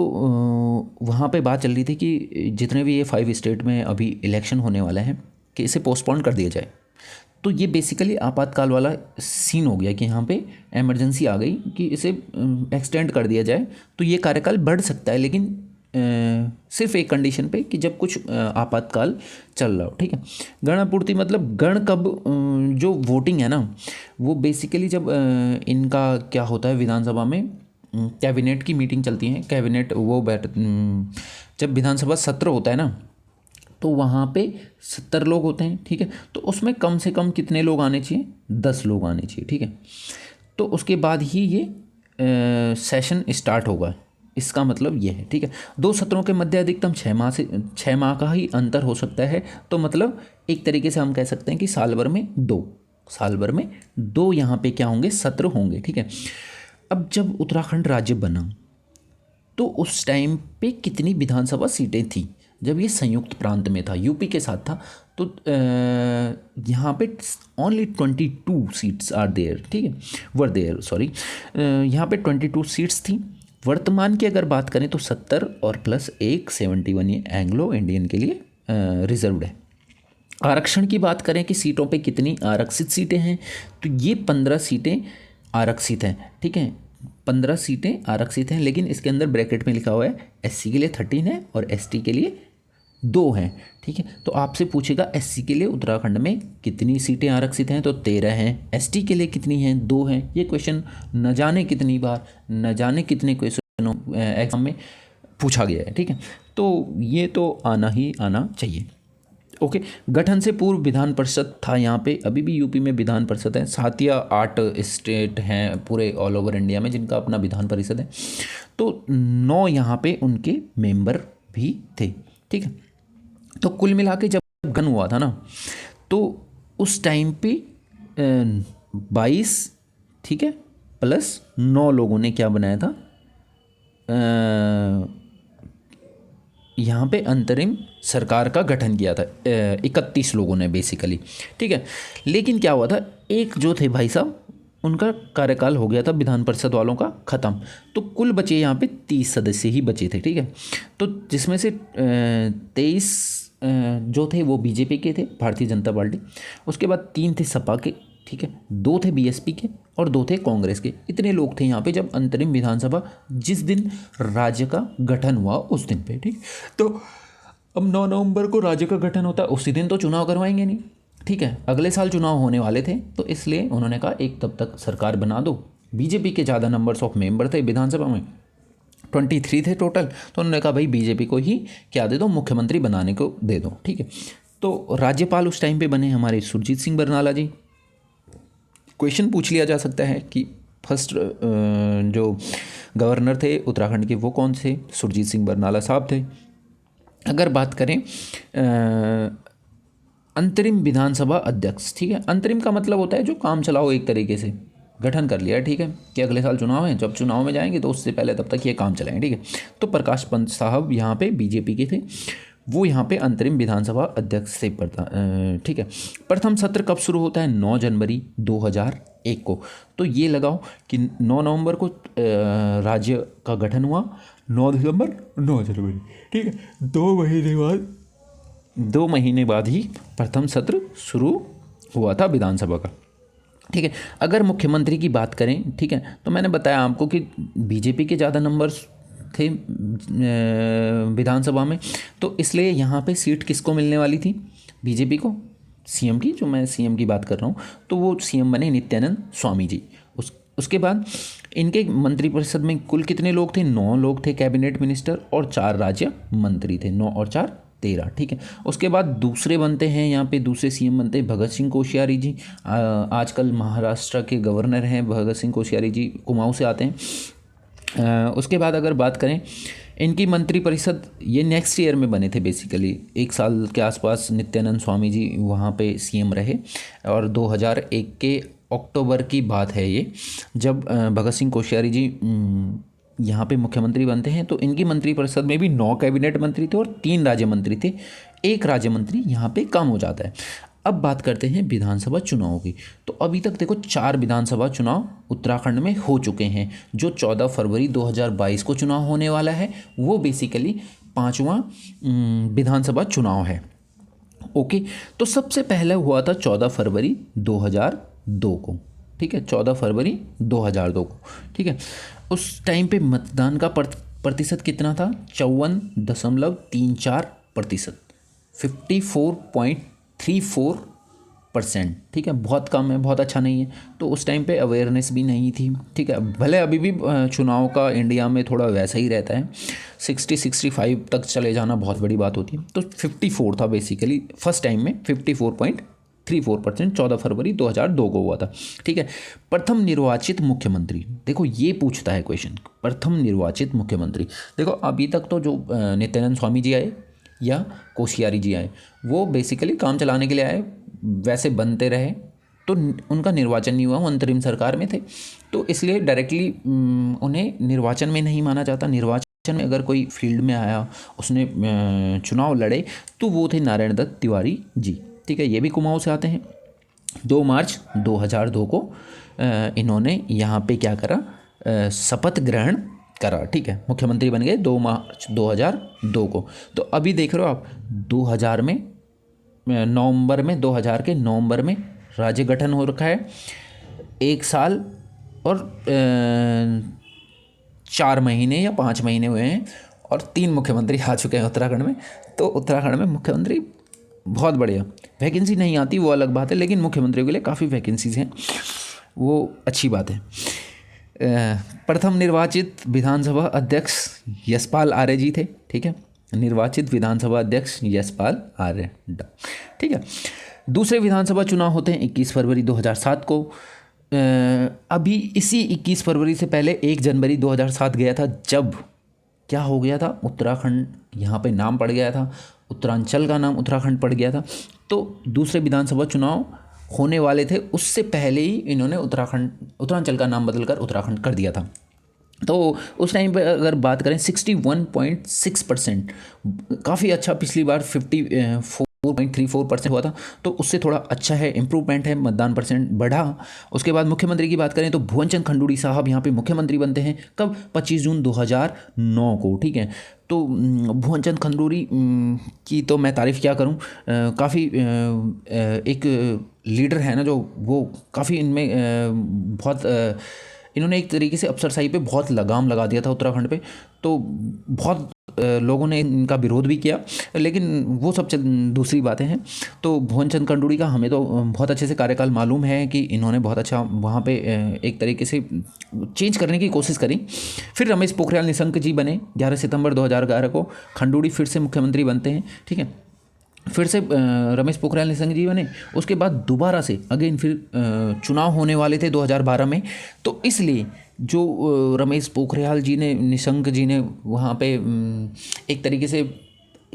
वहाँ पे बात चल रही थी कि जितने भी ये 5 स्टेट में अभी इलेक्शन होने वाले हैं कि इसे पोस्टपोन कर दिया जाए। तो ये बेसिकली आपातकाल वाला सीन हो गया कि यहाँ पे इमरजेंसी आ गई कि इसे एक्सटेंड कर दिया जाए। तो ये कार्यकाल बढ़ सकता है, लेकिन सिर्फ एक कंडीशन पे कि जब कुछ आपातकाल चल रहा हो। ठीक है, गणापूर्ति मतलब गण कब, जो वोटिंग है ना वो बेसिकली जब इनका क्या होता है, विधानसभा में कैबिनेट की मीटिंग चलती है, कैबिनेट वो जब विधानसभा सत्र होता है ना, तो वहाँ पे 70 लोग होते हैं। ठीक है, तो उसमें कम से कम कितने लोग आने चाहिए, 10 लोग आने चाहिए। ठीक है, तो उसके बाद ही ये सेशन स्टार्ट होगा, इसका मतलब ये है। ठीक है, 2 सत्रों के मध्य अधिकतम 6 माह का ही अंतर हो सकता है। तो मतलब एक तरीके से हम कह सकते हैं कि साल भर में 2 यहाँ पे क्या होंगे, सत्र होंगे। ठीक है, अब जब उत्तराखंड राज्य बना तो उस टाइम पे कितनी विधानसभा सीटें थी, जब ये संयुक्त प्रांत में था, यूपी के साथ था, तो यहाँ पे ओनली 22 सीट्स आर देयर। ठीक है, वर देयर, सॉरी, यहाँ पे 22 सीट्स थी। वर्तमान की अगर बात करें तो 70 और +1 71 ये एंग्लो इंडियन के लिए रिजर्व्ड है। आरक्षण की बात करें कि सीटों पे कितनी आरक्षित सीटें हैं, तो ये 15 सीटें आरक्षित हैं, ठीक है, 15 सीटें आरक्षित हैं, लेकिन इसके अंदर ब्रैकेट में लिखा हुआ है एससी के लिए 13 है और एसटी के लिए 2 हैं, ठीक है। तो आपसे पूछेगा एससी के लिए उत्तराखंड में कितनी सीटें आरक्षित हैं, तो 13 हैं। एसटी के लिए कितनी हैं, 2 हैं। ये क्वेश्चन न जाने कितनी बार, न जाने कितने क्वेश्चनों एग्जाम में पूछा गया है, ठीक है। तो ये तो आना ही आना चाहिए। ओके, गठन से पूर्व विधान परिषद था यहाँ पे, अभी भी यूपी में विधान परिषद है, 7 या 8 स्टेट हैं पूरे ऑल ओवर इंडिया में जिनका अपना विधान परिषद है, तो 9 यहाँ पे उनके मेंबर भी थे, ठीक है। तो कुल मिला के जब गठन हुआ था ना, तो उस टाइम पे 22, ठीक है, प्लस 9 लोगों ने क्या बनाया था, यहाँ पे अंतरिम सरकार का गठन किया था, 31 लोगों ने बेसिकली, ठीक है। लेकिन क्या हुआ था, एक जो थे भाई साहब उनका कार्यकाल हो गया था विधान परिषद वालों का ख़त्म, तो कुल बचे यहाँ पे 30 सदस्य ही बचे थे, ठीक है। तो जिसमें से 23 जो थे वो बीजेपी के थे, भारतीय जनता पार्टी, उसके बाद 3 थे सपा के, ठीक है, 2 थे बीएसपी के और 2 थे कांग्रेस के। इतने लोग थे यहाँ पे जब अंतरिम विधानसभा जिस दिन राज्य का गठन हुआ उस दिन पे, ठीक। तो अब 9 नवंबर को राज्य का गठन होता है, उसी दिन तो चुनाव करवाएंगे नहीं, ठीक है, अगले साल चुनाव होने वाले थे, तो इसलिए उन्होंने कहा एक तब तक सरकार बना दो। बीजेपी के ज़्यादा नंबर्स ऑफ मेंबर थे विधानसभा में, 23 थे टोटल, तो उन्होंने कहा भाई बीजेपी को ही क्या दे दो, मुख्यमंत्री बनाने को दे दो, ठीक है। तो राज्यपाल उस टाइम पे बने हमारे सुरजीत सिंह बरनाला जी। क्वेश्चन पूछ लिया जा सकता है कि फर्स्ट जो गवर्नर थे उत्तराखंड के वो कौन थे, सुरजीत सिंह बरनाला साहब थे। अगर बात करें अंतरिम विधानसभा अध्यक्ष, ठीक है, अंतरिम का मतलब होता है जो काम चलाओ, एक तरीके से गठन कर लिया, ठीक है, कि अगले साल चुनाव है, जब चुनाव में जाएंगे तो उससे पहले तब तक ये काम चलाएं, ठीक है। तो प्रकाश पंत साहब यहाँ पे बीजेपी के थे, वो यहाँ पे अंतरिम विधानसभा अध्यक्ष से ठीक है। प्रथम सत्र कब शुरू होता है, 9 जनवरी 2001 को। तो ये लगाओ कि 9 नवंबर को राज्य का गठन हुआ, 9 दिसंबर 9 जनवरी, ठीक है, 2 महीने बाद ही प्रथम सत्र शुरू हुआ था विधानसभा का, ठीक है। अगर मुख्यमंत्री की बात करें, ठीक है, तो मैंने बताया आपको कि बीजेपी के ज़्यादा नंबर्स थे विधानसभा में, तो इसलिए यहाँ पे सीट किसको मिलने वाली थी, बीजेपी को, सीएम की, जो मैं सीएम की बात कर रहा हूँ, तो वो सीएम बने नित्यानंद स्वामी जी। उसके बाद इनके मंत्रिपरिषद में कुल कितने लोग थे, 9 लोग थे कैबिनेट मिनिस्टर और 4 राज्य मंत्री थे, 9 और 4 13, ठीक है। उसके बाद दूसरे बनते हैं यहाँ पे, दूसरे सीएम बनते हैं भगत सिंह कोश्यारी जी, आजकल महाराष्ट्र के गवर्नर हैं भगत सिंह कोश्यारी जी, कुमाऊँ से आते हैं। उसके बाद अगर बात करें इनकी मंत्रिपरिषद, ये नेक्स्ट ईयर में बने थे बेसिकली, 1 साल के आसपास नित्यानंद स्वामी जी वहाँ पे सीएम रहे, और 2001 के अक्टूबर की बात है ये, जब भगत सिंह कोश्यारी जी यहाँ पे मुख्यमंत्री बनते हैं। तो इनकी मंत्रिपरिषद में भी 9 कैबिनेट मंत्री थे और 3 राज्य मंत्री थे, 1 राज्य मंत्री यहाँ पे कम हो जाता है। अब बात करते हैं विधानसभा चुनाव की। तो अभी तक देखो 4 विधानसभा चुनाव उत्तराखंड में हो चुके हैं। जो 14 फरवरी 2022 को चुनाव होने वाला है वो बेसिकली 5वां विधानसभा चुनाव है। ओके, तो सबसे पहले हुआ था 14 फरवरी 2002 को, ठीक है, 14 फरवरी 2002 को, ठीक है। उस टाइम पे मतदान का प्रतिशत कितना था, 54.34%, 54.34%, ठीक है, बहुत कम है, बहुत अच्छा नहीं है। तो उस टाइम पे अवेयरनेस भी नहीं थी, ठीक है, भले अभी भी चुनाव का इंडिया में थोड़ा वैसा ही रहता है, 60-65 तक चले जाना बहुत बड़ी बात होती है। तो 54 था बेसिकली फर्स्ट टाइम में, 54.34%, 14 फरवरी 2002 को हुआ था, ठीक है। प्रथम निर्वाचित मुख्यमंत्री, देखो ये पूछता है क्वेश्चन, प्रथम निर्वाचित मुख्यमंत्री। देखो अभी तक तो जो नित्यानंद स्वामी जी आए या कोश्यारी जी आए, वो बेसिकली काम चलाने के लिए आए, वैसे बनते रहे, तो उनका निर्वाचन नहीं हुआ, वो अंतरिम सरकार में थे, तो इसलिए डायरेक्टली उन्हें निर्वाचन में नहीं माना जाता। निर्वाचन में अगर कोई फील्ड में आया, उसने चुनाव लड़े, तो वो थे नारायण दत्त तिवारी जी, ठीक है, ये भी कुमाऊँ से आते हैं। 2 मार्च 2002 को इन्होंने यहाँ पे क्या करा, शपथ ग्रहण करा, ठीक है, मुख्यमंत्री बन गए 2 मार्च 2002 को। तो अभी देख रहे हो आप 2000 में नवंबर में 2000 के नवंबर में राज्य गठन हो रखा है। 1 साल और 4 महीने या 5 महीने हुए हैं और 3 मुख्यमंत्री आ चुके हैं उत्तराखंड में। तो उत्तराखंड में मुख्यमंत्री बहुत बढ़िया, वैकेंसी नहीं आती वो अलग बात है, लेकिन मुख्यमंत्रियों के लिए काफ़ी वैकेंसीज हैं, वो अच्छी बात है। प्रथम निर्वाचित विधानसभा अध्यक्ष यशपाल आर्य जी थे, ठीक है, निर्वाचित विधानसभा अध्यक्ष यशपाल आर्य, ठीक है। दूसरे विधानसभा चुनाव होते हैं 21 फरवरी 2007 को। अभी इसी 21 फरवरी से पहले 1 जनवरी 2007 गया था, जब क्या हो गया था, उत्तराखंड यहाँ पे नाम पड़ गया था, उत्तरांचल का नाम उत्तराखंड पड़ गया था। तो दूसरे विधानसभा चुनाव होने वाले थे, उससे पहले ही इन्होंने उत्तरांचल का नाम बदलकर उत्तराखंड कर दिया था। तो उस टाइम पे अगर बात करें 61.6%, काफ़ी अच्छा, पिछली बार 54.34% हुआ था, तो उससे थोड़ा अच्छा है, इम्प्रूवमेंट है, मतदान परसेंट बढ़ा। उसके बाद मुख्यमंत्री की बात करें तो भुवन चंद खंडूड़ी साहब यहाँ पे मुख्यमंत्री बनते हैं, कब, 25 जून 2009 को, ठीक है। तो भुवन चंद खंडूड़ी की तो मैं तारीफ़ क्या करूँ, काफ़ी एक लीडर है ना, जो वो काफ़ी इनमें बहुत इन्होंने एक तरीके से अफसरशाही पे बहुत लगाम लगा दिया था उत्तराखंड पे। तो बहुत लोगों ने इनका विरोध भी किया, लेकिन वो सब दूसरी बातें हैं। तो भुवन चंद खंडूड़ी का हमें तो बहुत अच्छे से कार्यकाल मालूम है कि इन्होंने बहुत अच्छा वहाँ पे एक तरीके से चेंज करने की कोशिश करी। फिर रमेश पोखरियाल निशंक जी बने 11 सितंबर 2011 को, खंडूड़ी फिर से मुख्यमंत्री बनते हैं, ठीक है। फिर से रमेश पोखरियाल निशंक जी बने, उसके बाद दोबारा से अगेन फिर चुनाव होने वाले थे 2012 में। तो इसलिए जो रमेश पोखरियाल जी ने, निशंक जी ने वहाँ पे एक तरीके से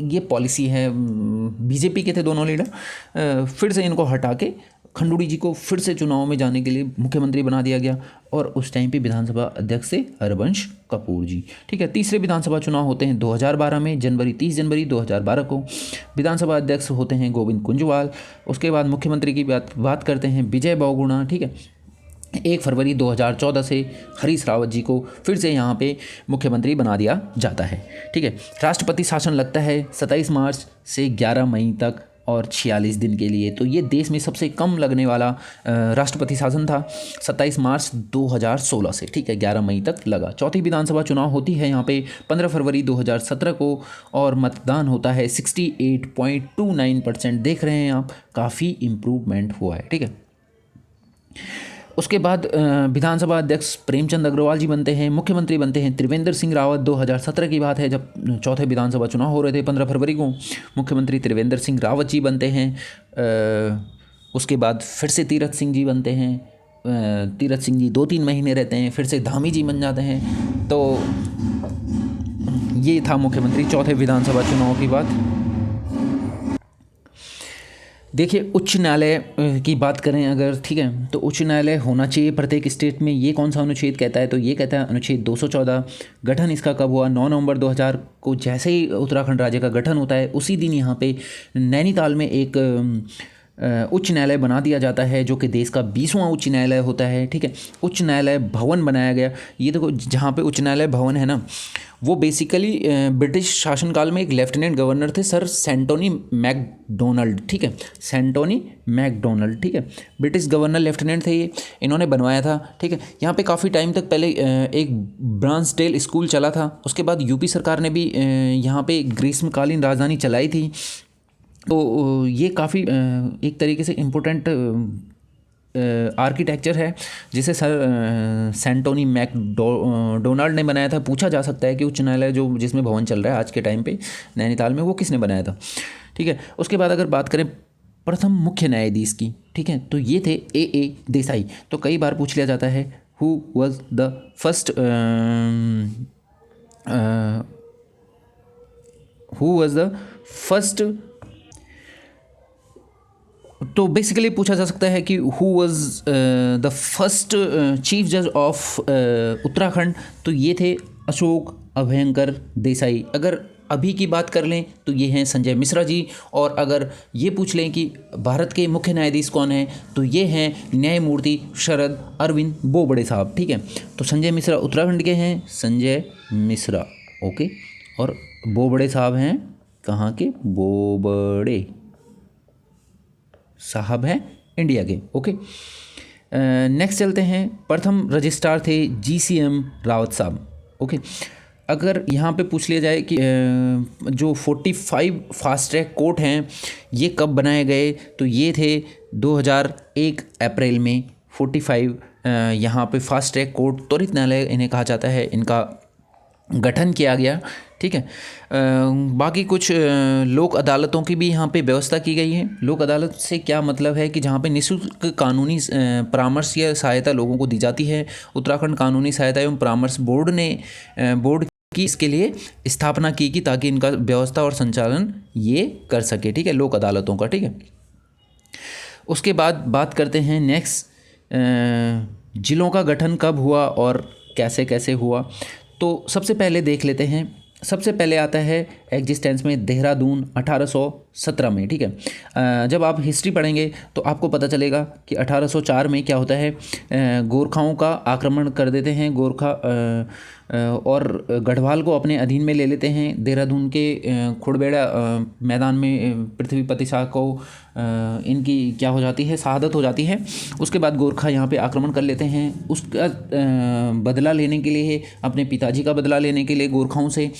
ये पॉलिसी है, बीजेपी के थे दोनों लीडर, फिर से इनको हटा के खंडूड़ी जी को फिर से चुनाव में जाने के लिए मुख्यमंत्री बना दिया गया। और उस टाइम पे विधानसभा अध्यक्ष से हरबंश कपूर जी, ठीक है। तीसरे विधानसभा चुनाव होते हैं 2012 में, 30 जनवरी 2012 को। विधानसभा अध्यक्ष होते हैं गोविंद कुंजवाल। उसके बाद मुख्यमंत्री की बात करते हैं विजय बहुगुणा, ठीक है। 1 फरवरी 2014 से हरीश रावत जी को फिर से यहाँ पे मुख्यमंत्री बना दिया जाता है, ठीक है। राष्ट्रपति शासन लगता है 27 मार्च से 11 मई तक और 46 दिन के लिए। तो ये देश में सबसे कम लगने वाला राष्ट्रपति शासन था, 27 मार्च 2016 से, ठीक है, 11 मई तक लगा। चौथी विधानसभा चुनाव होती है यहाँ पे 15 फरवरी 2017 को और मतदान होता है 68.29%। देख रहे हैं आप, काफ़ी इम्प्रूवमेंट हुआ है, ठीक है। उसके बाद विधानसभा अध्यक्ष प्रेमचंद अग्रवाल जी बनते हैं, मुख्यमंत्री बनते हैं त्रिवेंद्र सिंह रावत। 2017 की बात है, जब चौथे विधानसभा चुनाव हो रहे थे 15 फरवरी को, मुख्यमंत्री त्रिवेंद्र सिंह रावत जी बनते हैं। उसके बाद फिर से तीरथ सिंह जी बनते हैं, तीरथ सिंह जी 2-3 महीने रहते हैं, फिर से धामी जी बन जाते हैं। तो ये था मुख्यमंत्री चौथे विधानसभा चुनाव की बात। देखिए, उच्च न्यायालय की बात करें अगर, ठीक है, तो उच्च न्यायालय होना चाहिए प्रत्येक स्टेट में। ये कौन सा अनुच्छेद कहता है, तो ये कहता है अनुच्छेद 214। गठन इसका कब हुआ, 9 नवंबर 2000 को। जैसे ही उत्तराखंड राज्य का गठन होता है उसी दिन यहाँ पे नैनीताल में एक उच्च न्यायालय बना दिया जाता है, जो कि देश का 20वां उच्च न्यायालय होता है, ठीक है। उच्च न्यायालय भवन बनाया गया। ये देखो, जहाँ पे उच्च न्यायालय भवन है ना, वो बेसिकली ब्रिटिश शासनकाल में एक लेफ्टिनेंट गवर्नर थे, सर सेंटोनी मैकडोनल्ड, ठीक है, सेंटोनी मैकडोनल्ड, ठीक है, ब्रिटिश गवर्नर लेफ्टिनेंट थे ये, इन्होंने बनवाया था, ठीक है। यहाँ पे काफ़ी टाइम तक पहले एक ब्रांसडेल स्कूल चला था। उसके बाद यूपी सरकार ने भी यहाँ पे ग्रीष्मकालीन राजधानी चलाई थी। तो ये काफ़ी एक तरीके से इम्पोर्टेंट आर्किटेक्चर है, जिसे सर सेंटोनी मैकडोनाल्ड ने बनाया था। पूछा जा सकता है कि उच्च न्यायालय जो जिसमें भवन चल रहा है आज के टाइम पे नैनीताल में, वो किसने बनाया था, ठीक है। उसके बाद अगर बात करें प्रथम मुख्य न्यायाधीश की, ठीक है, तो ये थे ए देसाई। तो कई बार पूछ लिया जाता है हु वाज द फर्स्ट तो बेसिकली पूछा जा सकता है कि who was the first chief जज ऑफ उत्तराखंड। तो ये थे अशोक अभयंकर देसाई। अगर अभी की बात कर लें तो ये हैं संजय मिश्रा जी। और अगर ये पूछ लें कि भारत के मुख्य न्यायाधीश कौन हैं, तो ये हैं न्यायमूर्ति शरद अरविंद बोबड़े साहब। ठीक है, तो संजय मिश्रा उत्तराखंड के हैं, संजय मिश्रा, ओके। और बोबड़े साहब हैं कहाँ के, बोबड़े साहब हैं इंडिया के, ओके। नेक्स्ट चलते हैं, प्रथम रजिस्ट्रार थे GCM रावत साहब, ओके। अगर यहाँ पे पूछ लिया जाए कि जो 45 फास्ट ट्रैक कोर्ट हैं ये कब बनाए गए, तो ये थे 2001 अप्रैल में 45 यहाँ पे फास्ट ट्रैक कोर्ट त्वरित न्यायालय इन्हें कहा जाता है, इनका गठन किया गया। ठीक है, बाकी कुछ लोक अदालतों की भी यहाँ पे व्यवस्था की गई है। लोक अदालत से क्या मतलब है कि जहाँ पे निःशुल्क कानूनी परामर्श या सहायता लोगों को दी जाती है। उत्तराखंड कानूनी सहायता एवं परामर्श बोर्ड ने बोर्ड की इसके लिए स्थापना की ताकि इनका व्यवस्था और संचालन ये कर सके। ठीक है, लोक अदालतों का। ठीक है, उसके बाद बात करते हैं नेक्स्ट, जिलों का गठन कब हुआ और कैसे कैसे हुआ। तो सबसे पहले देख लेते हैं, सबसे पहले आता है एग्जिस्टेंस में देहरादून 1817 में। ठीक है, जब आप हिस्ट्री पढ़ेंगे तो आपको पता चलेगा कि 1804 में क्या होता है, गोरखाओं का आक्रमण कर देते हैं गोरखा और गढ़वाल को अपने अधीन में ले लेते हैं। देहरादून के खुड़बेड़ा मैदान में पृथ्वीपति शाह को इनकी क्या हो जाती है, शहादत हो जाती है। उसके बाद गोरखा यहाँ पे आक्रमण कर लेते हैं। उसका बदला लेने के लिए, अपने पिताजी का बदला लेने के लिए गोरखाओं से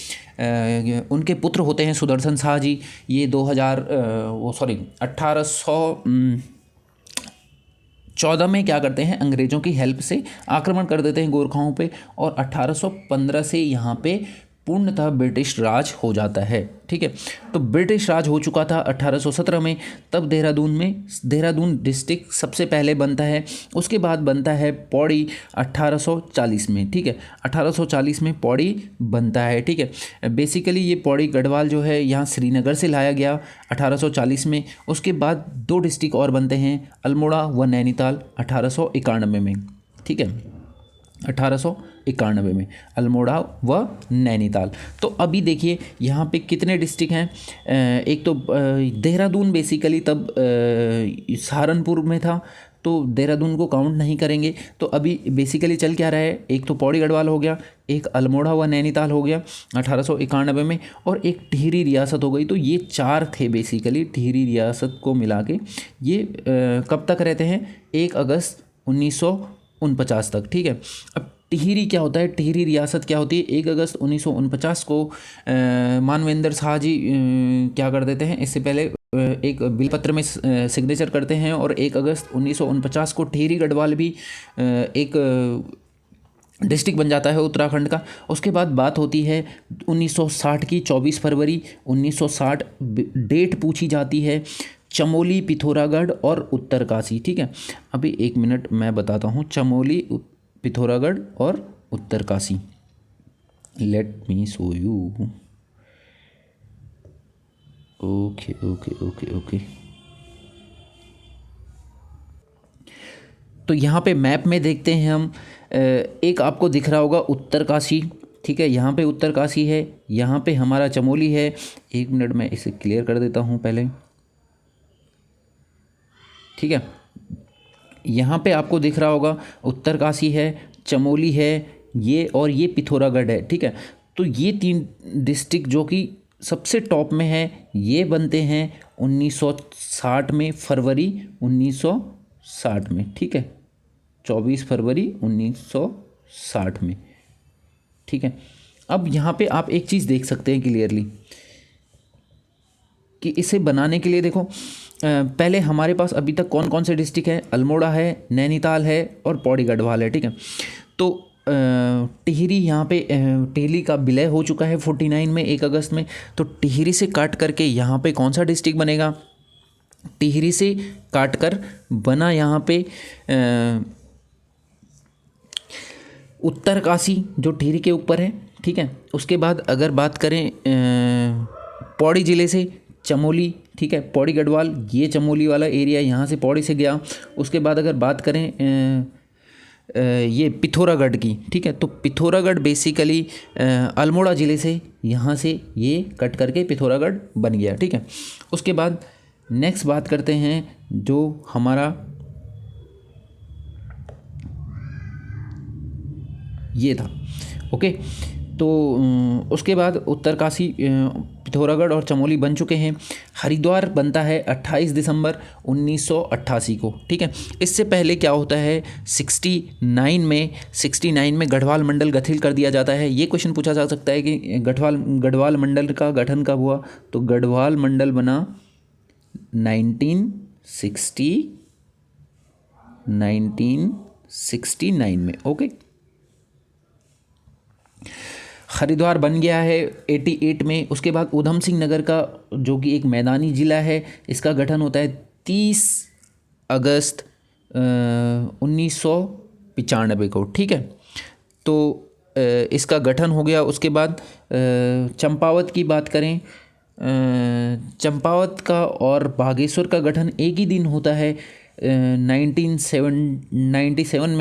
उनके पुत्र होते हैं सुदर्शन शाह जी, ये 1814 में क्या करते हैं, अंग्रेज़ों की हेल्प से आक्रमण कर देते हैं गोरखाओं पे। और 1815 से यहाँ पे पूर्णतः ब्रिटिश राज हो जाता है। ठीक है, तो ब्रिटिश राज हो चुका था 1817 में। तब देहरादून डिस्ट्रिक्ट सबसे पहले बनता है। उसके बाद बनता है पौड़ी 1840 में। ठीक है, 1840 में पौड़ी बनता है। ठीक है, बेसिकली ये पौड़ी गढ़वाल जो है यहाँ श्रीनगर से लाया गया 1840 में। उसके बाद 2 डिस्ट्रिक्ट और बनते हैं, अल्मोड़ा व नैनीताल 1891 में। ठीक है, 1891 में अल्मोड़ा व नैनीताल। तो अभी देखिए यहाँ पे कितने डिस्ट्रिक्ट हैं। एक तो देहरादून बेसिकली तब सहारनपुर में था, तो देहरादून को काउंट नहीं करेंगे। तो अभी बेसिकली चल क्या रहा है, एक तो पौड़ी गढ़वाल हो गया, एक अल्मोड़ा व नैनीताल हो गया 1891 में, और एक टिहरी रियासत हो गई। तो ये 4 थे बेसिकली, टिहरी रियासत को मिला के ये कब तक रहते हैं, 1 अगस्त 1949 तक। ठीक है, अब टिहरी क्या होता है, टिहरी रियासत क्या होती है, 1 अगस्त 1949 को मानवेंद्र शाह जी क्या कर देते हैं, इससे पहले एक बिल पत्र में सिग्नेचर करते हैं, और 1 अगस्त 1949 को टिहरी गढ़वाल भी एक डिस्ट्रिक्ट बन जाता है उत्तराखंड का। उसके बाद बात होती है 1960 की, 24 फरवरी 1960 डेट पूछी जाती है, चमोली, पिथौरागढ़ और उत्तरकाशी। ठीक है, अभी 1 मिनट मैं बताता हूँ, चमोली, पिथौरागढ़ और Uttarkashi. Let me show you. Okay okay okay okay, तो यहाँ पे मैप में देखते हैं हम, एक आपको दिख रहा होगा उत्तरकाशी। ठीक है, यहाँ पे उत्तरकाशी है, यहाँ पे हमारा चमोली है। 1 मिनट में इसे क्लियर कर देता हूँ पहले। ठीक है, यहाँ पे आपको दिख रहा होगा उत्तरकाशी है, चमोली है ये, और ये पिथौरागढ़ है। ठीक है, तो ये 3 डिस्ट्रिक्ट जो कि सबसे टॉप में है, ये बनते हैं 1960 में, फरवरी 1960 में। ठीक है, 24 फरवरी 1960 में। ठीक है, अब यहाँ पे आप एक चीज़ देख सकते हैं क्लियरली कि इसे बनाने के लिए देखो, पहले हमारे पास अभी तक कौन कौन से डिस्ट्रिक्ट हैं, अल्मोड़ा है, नैनीताल है और पौड़ी गढ़वाल है। ठीक है, तो टिहरी यहाँ पे टिहरी का विलय हो चुका है 49 में, 1 अगस्त में। तो टिहरी से काट करके यहाँ पे कौन सा डिस्ट्रिक्ट बनेगा, टिहरी से काट कर बना यहाँ पे उत्तरकाशी जो टिहरी के ऊपर है। ठीक है, उसके बाद अगर बात करें पौड़ी ज़िले से चमोली। ठीक है, पौड़ी गढ़वाल, ये चमोली वाला एरिया यहाँ से पौड़ी से गया। उसके बाद अगर बात करें ये पिथौरागढ़ की, ठीक है। तो पिथौरागढ़ बेसिकली अल्मोड़ा ज़िले से यहाँ से ये कट करके पिथौरागढ़ बन गया, ठीक है। उसके बाद नेक्स्ट बात करते हैं जो हमारा ये था, ओके। तो उसके बाद उत्तरकाशी, पिथौरागढ़ और चमोली बन चुके हैं। हरिद्वार बनता है 28 दिसंबर 1988 को, ठीक है। इससे पहले क्या होता है, 69 में गढ़वाल मंडल गठित कर दिया जाता है। ये क्वेश्चन पूछा जा सकता है कि गढ़वाल मंडल का गठन कब हुआ, तो गढ़वाल मंडल बना 1969 में, ओके। हरिद्वार बन गया है 88 में। उसके बाद ऊधम सिंह नगर का, जो कि एक मैदानी ज़िला है, इसका गठन होता है 30 अगस्त 1995 को, ठीक है। तो इसका गठन हो गया। उसके बाद चंपावत की बात करें, चंपावत का और बागेश्वर का गठन एक ही दिन होता है 1997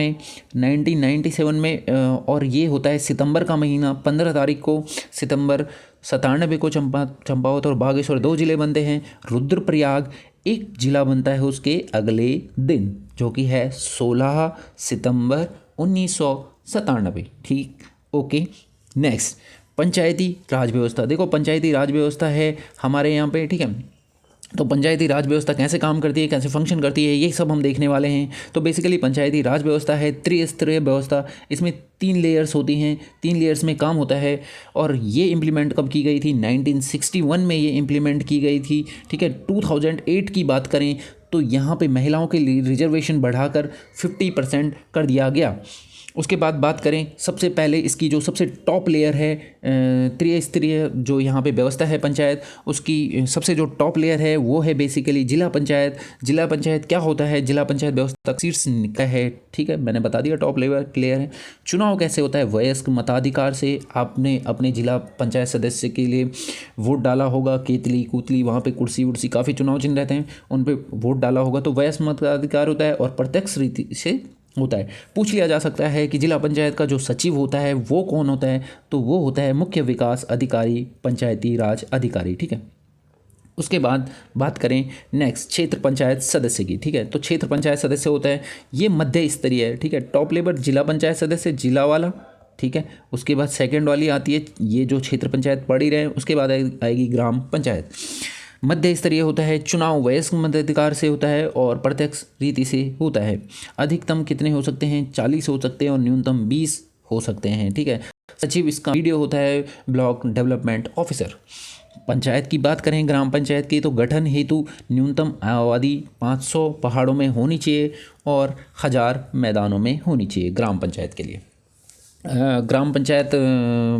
में, और ये होता है सितंबर का महीना, 15 तारीख को सितंबर 97 को चंपावत और बागेश्वर 2 ज़िले बनते हैं। रुद्रप्रयाग एक ज़िला बनता है उसके अगले दिन, जो कि है 16 सितंबर 1997, ठीक, ओके। नेक्स्ट पंचायती राज व्यवस्था। देखो पंचायती राज व्यवस्था है हमारे यहाँ पे, ठीक है। तो पंचायती राज व्यवस्था कैसे काम करती है, कैसे फंक्शन करती है, ये सब हम देखने वाले हैं। तो बेसिकली पंचायती राज व्यवस्था है त्रिस्तरीय व्यवस्था। इसमें 3 लेयर्स होती हैं, 3 लेयर्स में काम होता है। और ये इम्प्लीमेंट कब की गई थी, 1961 में ये इम्प्लीमेंट की गई थी, ठीक है। 2008 की बात करें तो यहाँ पे महिलाओं के लिए रिजर्वेशन बढ़ाकर 50% कर दिया गया। उसके बाद बात करें, सबसे पहले इसकी जो सबसे टॉप लेयर है त्रिस्तरीय जो यहाँ पे व्यवस्था है पंचायत, उसकी सबसे जो टॉप लेयर है वो है बेसिकली जिला पंचायत। जिला पंचायत क्या होता है, जिला पंचायत व्यवस्था शीर्ष निकाय है, ठीक है, मैंने बता दिया टॉप लेयर है। चुनाव कैसे होता है, वयस्क मताधिकार से आपने अपने जिला पंचायत सदस्य के लिए वोट डाला होगा, केतली कूतली वहाँ पर कुर्सी वुर्सी काफ़ी चुनाव चिन्ह रहते हैं, उन पर वोट डाला होगा, तो वयस्क मताधिकार होता है। और प्रत्यक्ष रीति से होता है। पूछ लिया जा सकता है कि जिला पंचायत का जो सचिव होता है वो कौन होता है, तो वो होता है मुख्य विकास अधिकारी, पंचायती राज अधिकारी, ठीक है। उसके बाद बात करें नेक्स्ट क्षेत्र पंचायत सदस्य की, ठीक है। तो क्षेत्र पंचायत सदस्य होता है, ये मध्य स्तरीय है, ठीक है। टॉप लेवल जिला पंचायत सदस्य, जिला वाला, ठीक है। उसके बाद सेकेंड वाली आती है ये जो क्षेत्र पंचायत पढ़ ही रहे हैं, उसके बाद आएगी ग्राम पंचायत। मध्य स्तरीय होता है, चुनाव वयस्क मताधिकार से होता है और प्रत्यक्ष रीति से होता है। अधिकतम कितने हो सकते हैं, 40 हो सकते हैं और न्यूनतम 20 हो सकते हैं, ठीक है। सचिव इसका वीडियो होता है ब्लॉक डेवलपमेंट ऑफिसर। पंचायत की बात करें ग्राम पंचायत की, तो गठन हेतु न्यूनतम आबादी 500 पहाड़ों में होनी चाहिए और 1000 मैदानों में होनी चाहिए ग्राम पंचायत के लिए। ग्राम पंचायत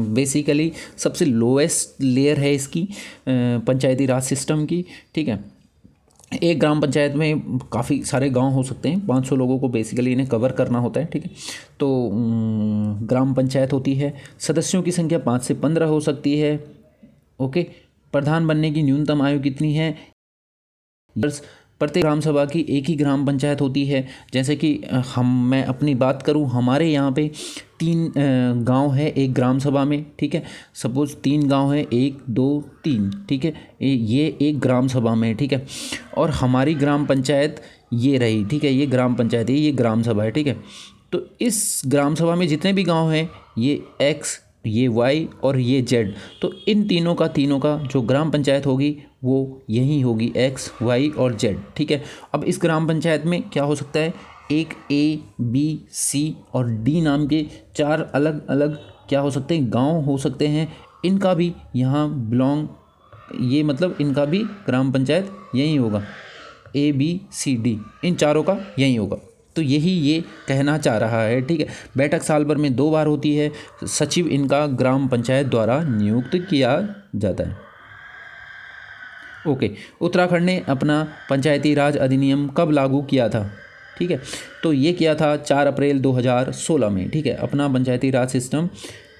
बेसिकली सबसे लोएस्ट लेयर है इसकी पंचायती राज सिस्टम की, ठीक है। एक ग्राम पंचायत में काफ़ी सारे गांव हो सकते हैं, 500 लोगों को बेसिकली इन्हें कवर करना होता है, ठीक है। तो ग्राम पंचायत होती है, सदस्यों की संख्या 5 से 15 हो सकती है, ओके। प्रधान बनने की न्यूनतम आयु कितनी है, प्रत्येक ग्राम सभा की एक ही ग्राम पंचायत होती है। जैसे कि मैं अपनी बात करूं, हमारे यहाँ पे 3 गांव है एक ग्राम सभा में, ठीक है। सपोज 3 गांव है, 1 2 3, ठीक है, ये एक ग्राम सभा में, ठीक है। और हमारी ग्राम पंचायत ये रही, ठीक है, ये ग्राम पंचायत है, ये ग्राम सभा है, ठीक है। तो इस ग्राम सभा में जितने भी गाँव हैं, ये X, ये Y और ये Z, तो इन तीनों का जो ग्राम पंचायत होगी वो यही होगी, X, Y और Z, ठीक है। अब इस ग्राम पंचायत में क्या हो सकता है, एक A, B, C और D नाम के 4 अलग अलग क्या हो सकते हैं, गांव हो सकते हैं। इनका भी यहाँ बिलोंग, ये मतलब इनका भी ग्राम पंचायत यही होगा, A, B, C, D, इन चारों का यही होगा। तो यही ये कहना चाह रहा है, ठीक है। बैठक साल भर में 2 बार होती है, सचिव इनका ग्राम पंचायत द्वारा नियुक्त किया जाता है, ओके। उत्तराखंड ने अपना पंचायती राज अधिनियम कब लागू किया था, ठीक है। तो ये किया था 4 अप्रैल 2016 में, ठीक है। अपना पंचायती राज सिस्टम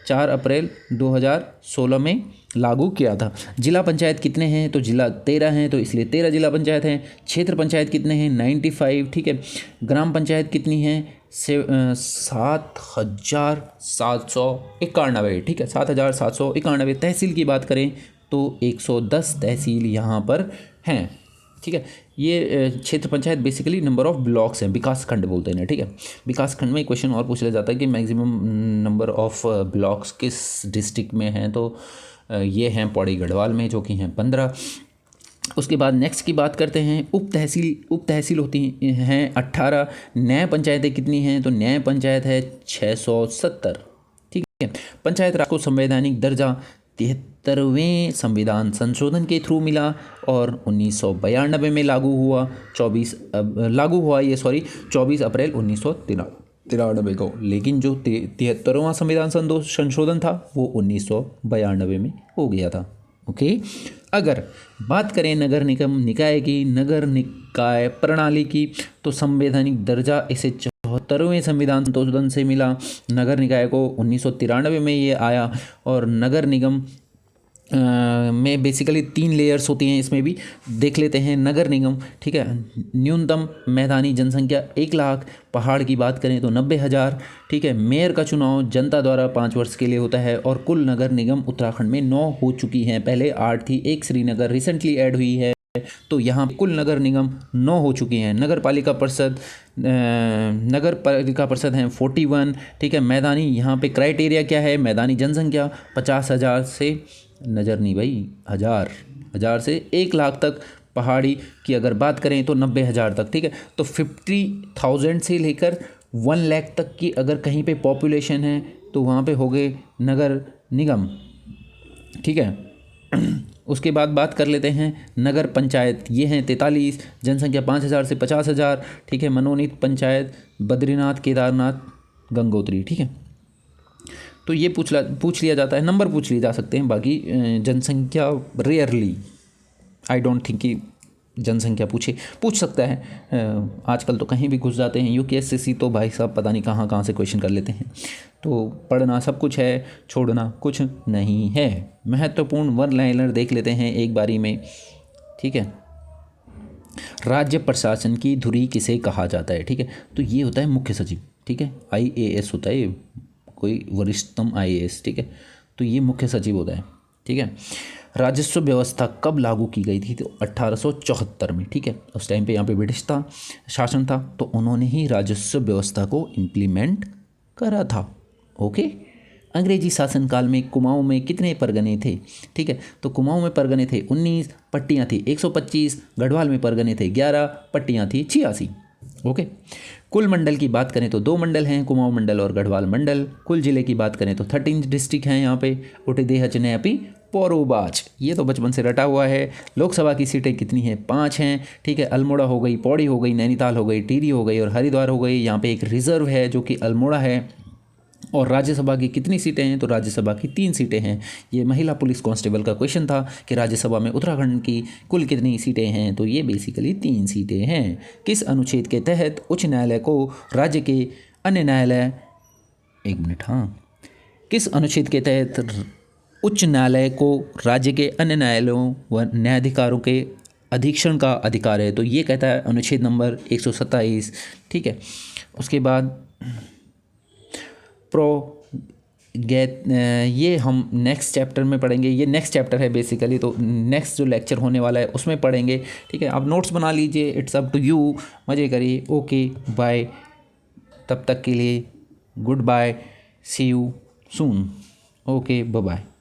4 अप्रैल 2016 में लागू किया था। जिला पंचायत कितने हैं, तो जिला 13 हैं, तो इसलिए 13 जिला पंचायत हैं। क्षेत्र पंचायत कितने हैं, 95, ठीक है। ग्राम पंचायत कितनी है, 7,791, ठीक है, 7,791। तहसील की बात करें तो 110 तहसील यहाँ पर हैं, ठीक है। ये क्षेत्र panchayat basically number of blocks हैं, विकास खंड बोलते हैं, ठीक है। विकास खंड में क्वेश्चन और पूछ लिया जाता है कि मैक्सिमम नंबर ऑफ ब्लॉक्स किस डिस्ट्रिक्ट में हैं, तो ये हैं पौड़ी गढ़वाल में, जो कि हैं 15। उसके बाद नेक्स्ट की बात करते हैं उप तहसील होती हैं 18। न्याय पंचायतें कितनी हैं, तो न्याय पंचायत है 670, ठीक है। पंचायत राज को संवैधानिक दर्जा 73वें संविधान संशोधन के थ्रू मिला और 1992 में लागू हुआ। 24 अप्रैल 1993 को। लेकिन जो 73वां संविधान संशोधन था वो 1992 में हो गया था। ओके, अगर बात करें नगर निगम निकाय की, नगर निकाय प्रणाली की, तो संवैधानिक दर्जा इसे 74वें संविधान संशोधन से मिला। नगर निकाय को 1993 में ये आया। और नगर निगम में बेसिकली 3 लेयर्स होती हैं, इसमें भी देख लेते हैं। नगर निगम, ठीक है, न्यूनतम मैदानी जनसंख्या 1 लाख, पहाड़ की बात करें तो 90,000, ठीक है। मेयर का चुनाव जनता द्वारा 5 वर्ष के लिए होता है। और कुल नगर निगम उत्तराखंड में 9 हो चुकी हैं, पहले 8 थी, एक श्रीनगर रिसेंटली ऐड हुई है, तो यहाँ कुल नगर निगम 9 हो चुकी हैं। नगर पालिका परिषद हैं 41, ठीक है। मैदानी, यहाँ पे क्राइटेरिया क्या है, मैदानी जनसंख्या 50,000 से, नज़र नहीं भाई, हज़ार से 1 लाख तक। पहाड़ी की अगर बात करें तो 90,000 तक, ठीक है। तो 50,000 से लेकर 1 लाख तक की अगर कहीं पे पॉपुलेशन है तो वहाँ पे हो गए नगर निगम, ठीक है। उसके बाद बात कर लेते हैं नगर पंचायत, ये हैं 43, जनसंख्या 5,000 से 50,000, ठीक है। मनोनीत पंचायत बद्रीनाथ, केदारनाथ, गंगोत्री, ठीक है। तो ये पूछ लिया जाता है, नंबर पूछ लिए जा सकते हैं, बाकी जनसंख्या रेयरली, आई डोंट थिंक कि जनसंख्या पूछ सकता है। आजकल तो कहीं भी घुस जाते हैं यूपीएससी, तो भाई साहब पता नहीं कहाँ कहाँ से क्वेश्चन कर लेते हैं। तो पढ़ना सब कुछ है, छोड़ना कुछ नहीं है। महत्वपूर्ण वन लाइनर देख लेते हैं एक बारी में, ठीक है। राज्य प्रशासन की धुरी किसे कहा जाता है, ठीक है। तो ये होता है मुख्य सचिव, ठीक है। IAS होता है, कोई वरिष्ठतम IAS, ठीक है। तो ये मुख्य सचिव होता है, ठीक है। राजस्व व्यवस्था कब लागू की गई थी, तो 1874 में, ठीक है। उस टाइम पे यहाँ पे ब्रिटिश था, शासन था, तो उन्होंने ही राजस्व व्यवस्था को इम्प्लीमेंट करा था। ओके, अंग्रेजी शासनकाल में कुमाऊं में कितने परगने थे, ठीक है। तो कुमाऊं में परगने थे 19, पट्टियाँ थी 125, गढ़वाल में परगने थे 11, पट्टियाँ थी 86। ओके, कुल मंडल की बात करें तो 2 मंडल हैं, कुमाऊं मंडल और गढ़वाल मंडल। कुल जिले की बात करें तो 13 डिस्ट्रिक्ट हैं यहाँ पे, उटेदेह, चनेपी, पोरोबाज, ये तो बचपन से रटा हुआ है। लोकसभा की सीटें कितनी हैं, 5 हैं, ठीक है। अल्मोड़ा हो गई, पौड़ी हो गई, नैनीताल हो गई, टिहरी हो गई और हरिद्वार हो गई। यहाँ पे एक रिजर्व है जो कि अल्मोड़ा है। और राज्यसभा की कितनी सीटें हैं, तो राज्यसभा की 3 सीटें हैं। ये महिला पुलिस कांस्टेबल का क्वेश्चन था कि राज्यसभा में उत्तराखंड की कुल कितनी सीटें हैं, तो ये बेसिकली 3 सीटें हैं। किस अनुच्छेद के तहत उच्च न्यायालय को राज्य के अन्य न्यायालय, एक मिनट, हाँ, किस अनुच्छेद के तहत उच्च न्यायालय को राज्य के अन्य न्यायालयों व न्यायाधिकारों के अधीक्षण का अधिकार है, तो ये कहता है अनुच्छेद नंबर 127, ठीक है। उसके बाद ये हम नेक्स्ट चैप्टर में पढ़ेंगे, ये नेक्स्ट चैप्टर है बेसिकली, तो नेक्स्ट जो लेक्चर होने वाला है उसमें पढ़ेंगे, ठीक है। आप नोट्स बना लीजिए, इट्स अप टू यू, मज़े करिए। ओके बाय, तब तक के लिए good bye, see you soon. Okay bye bye.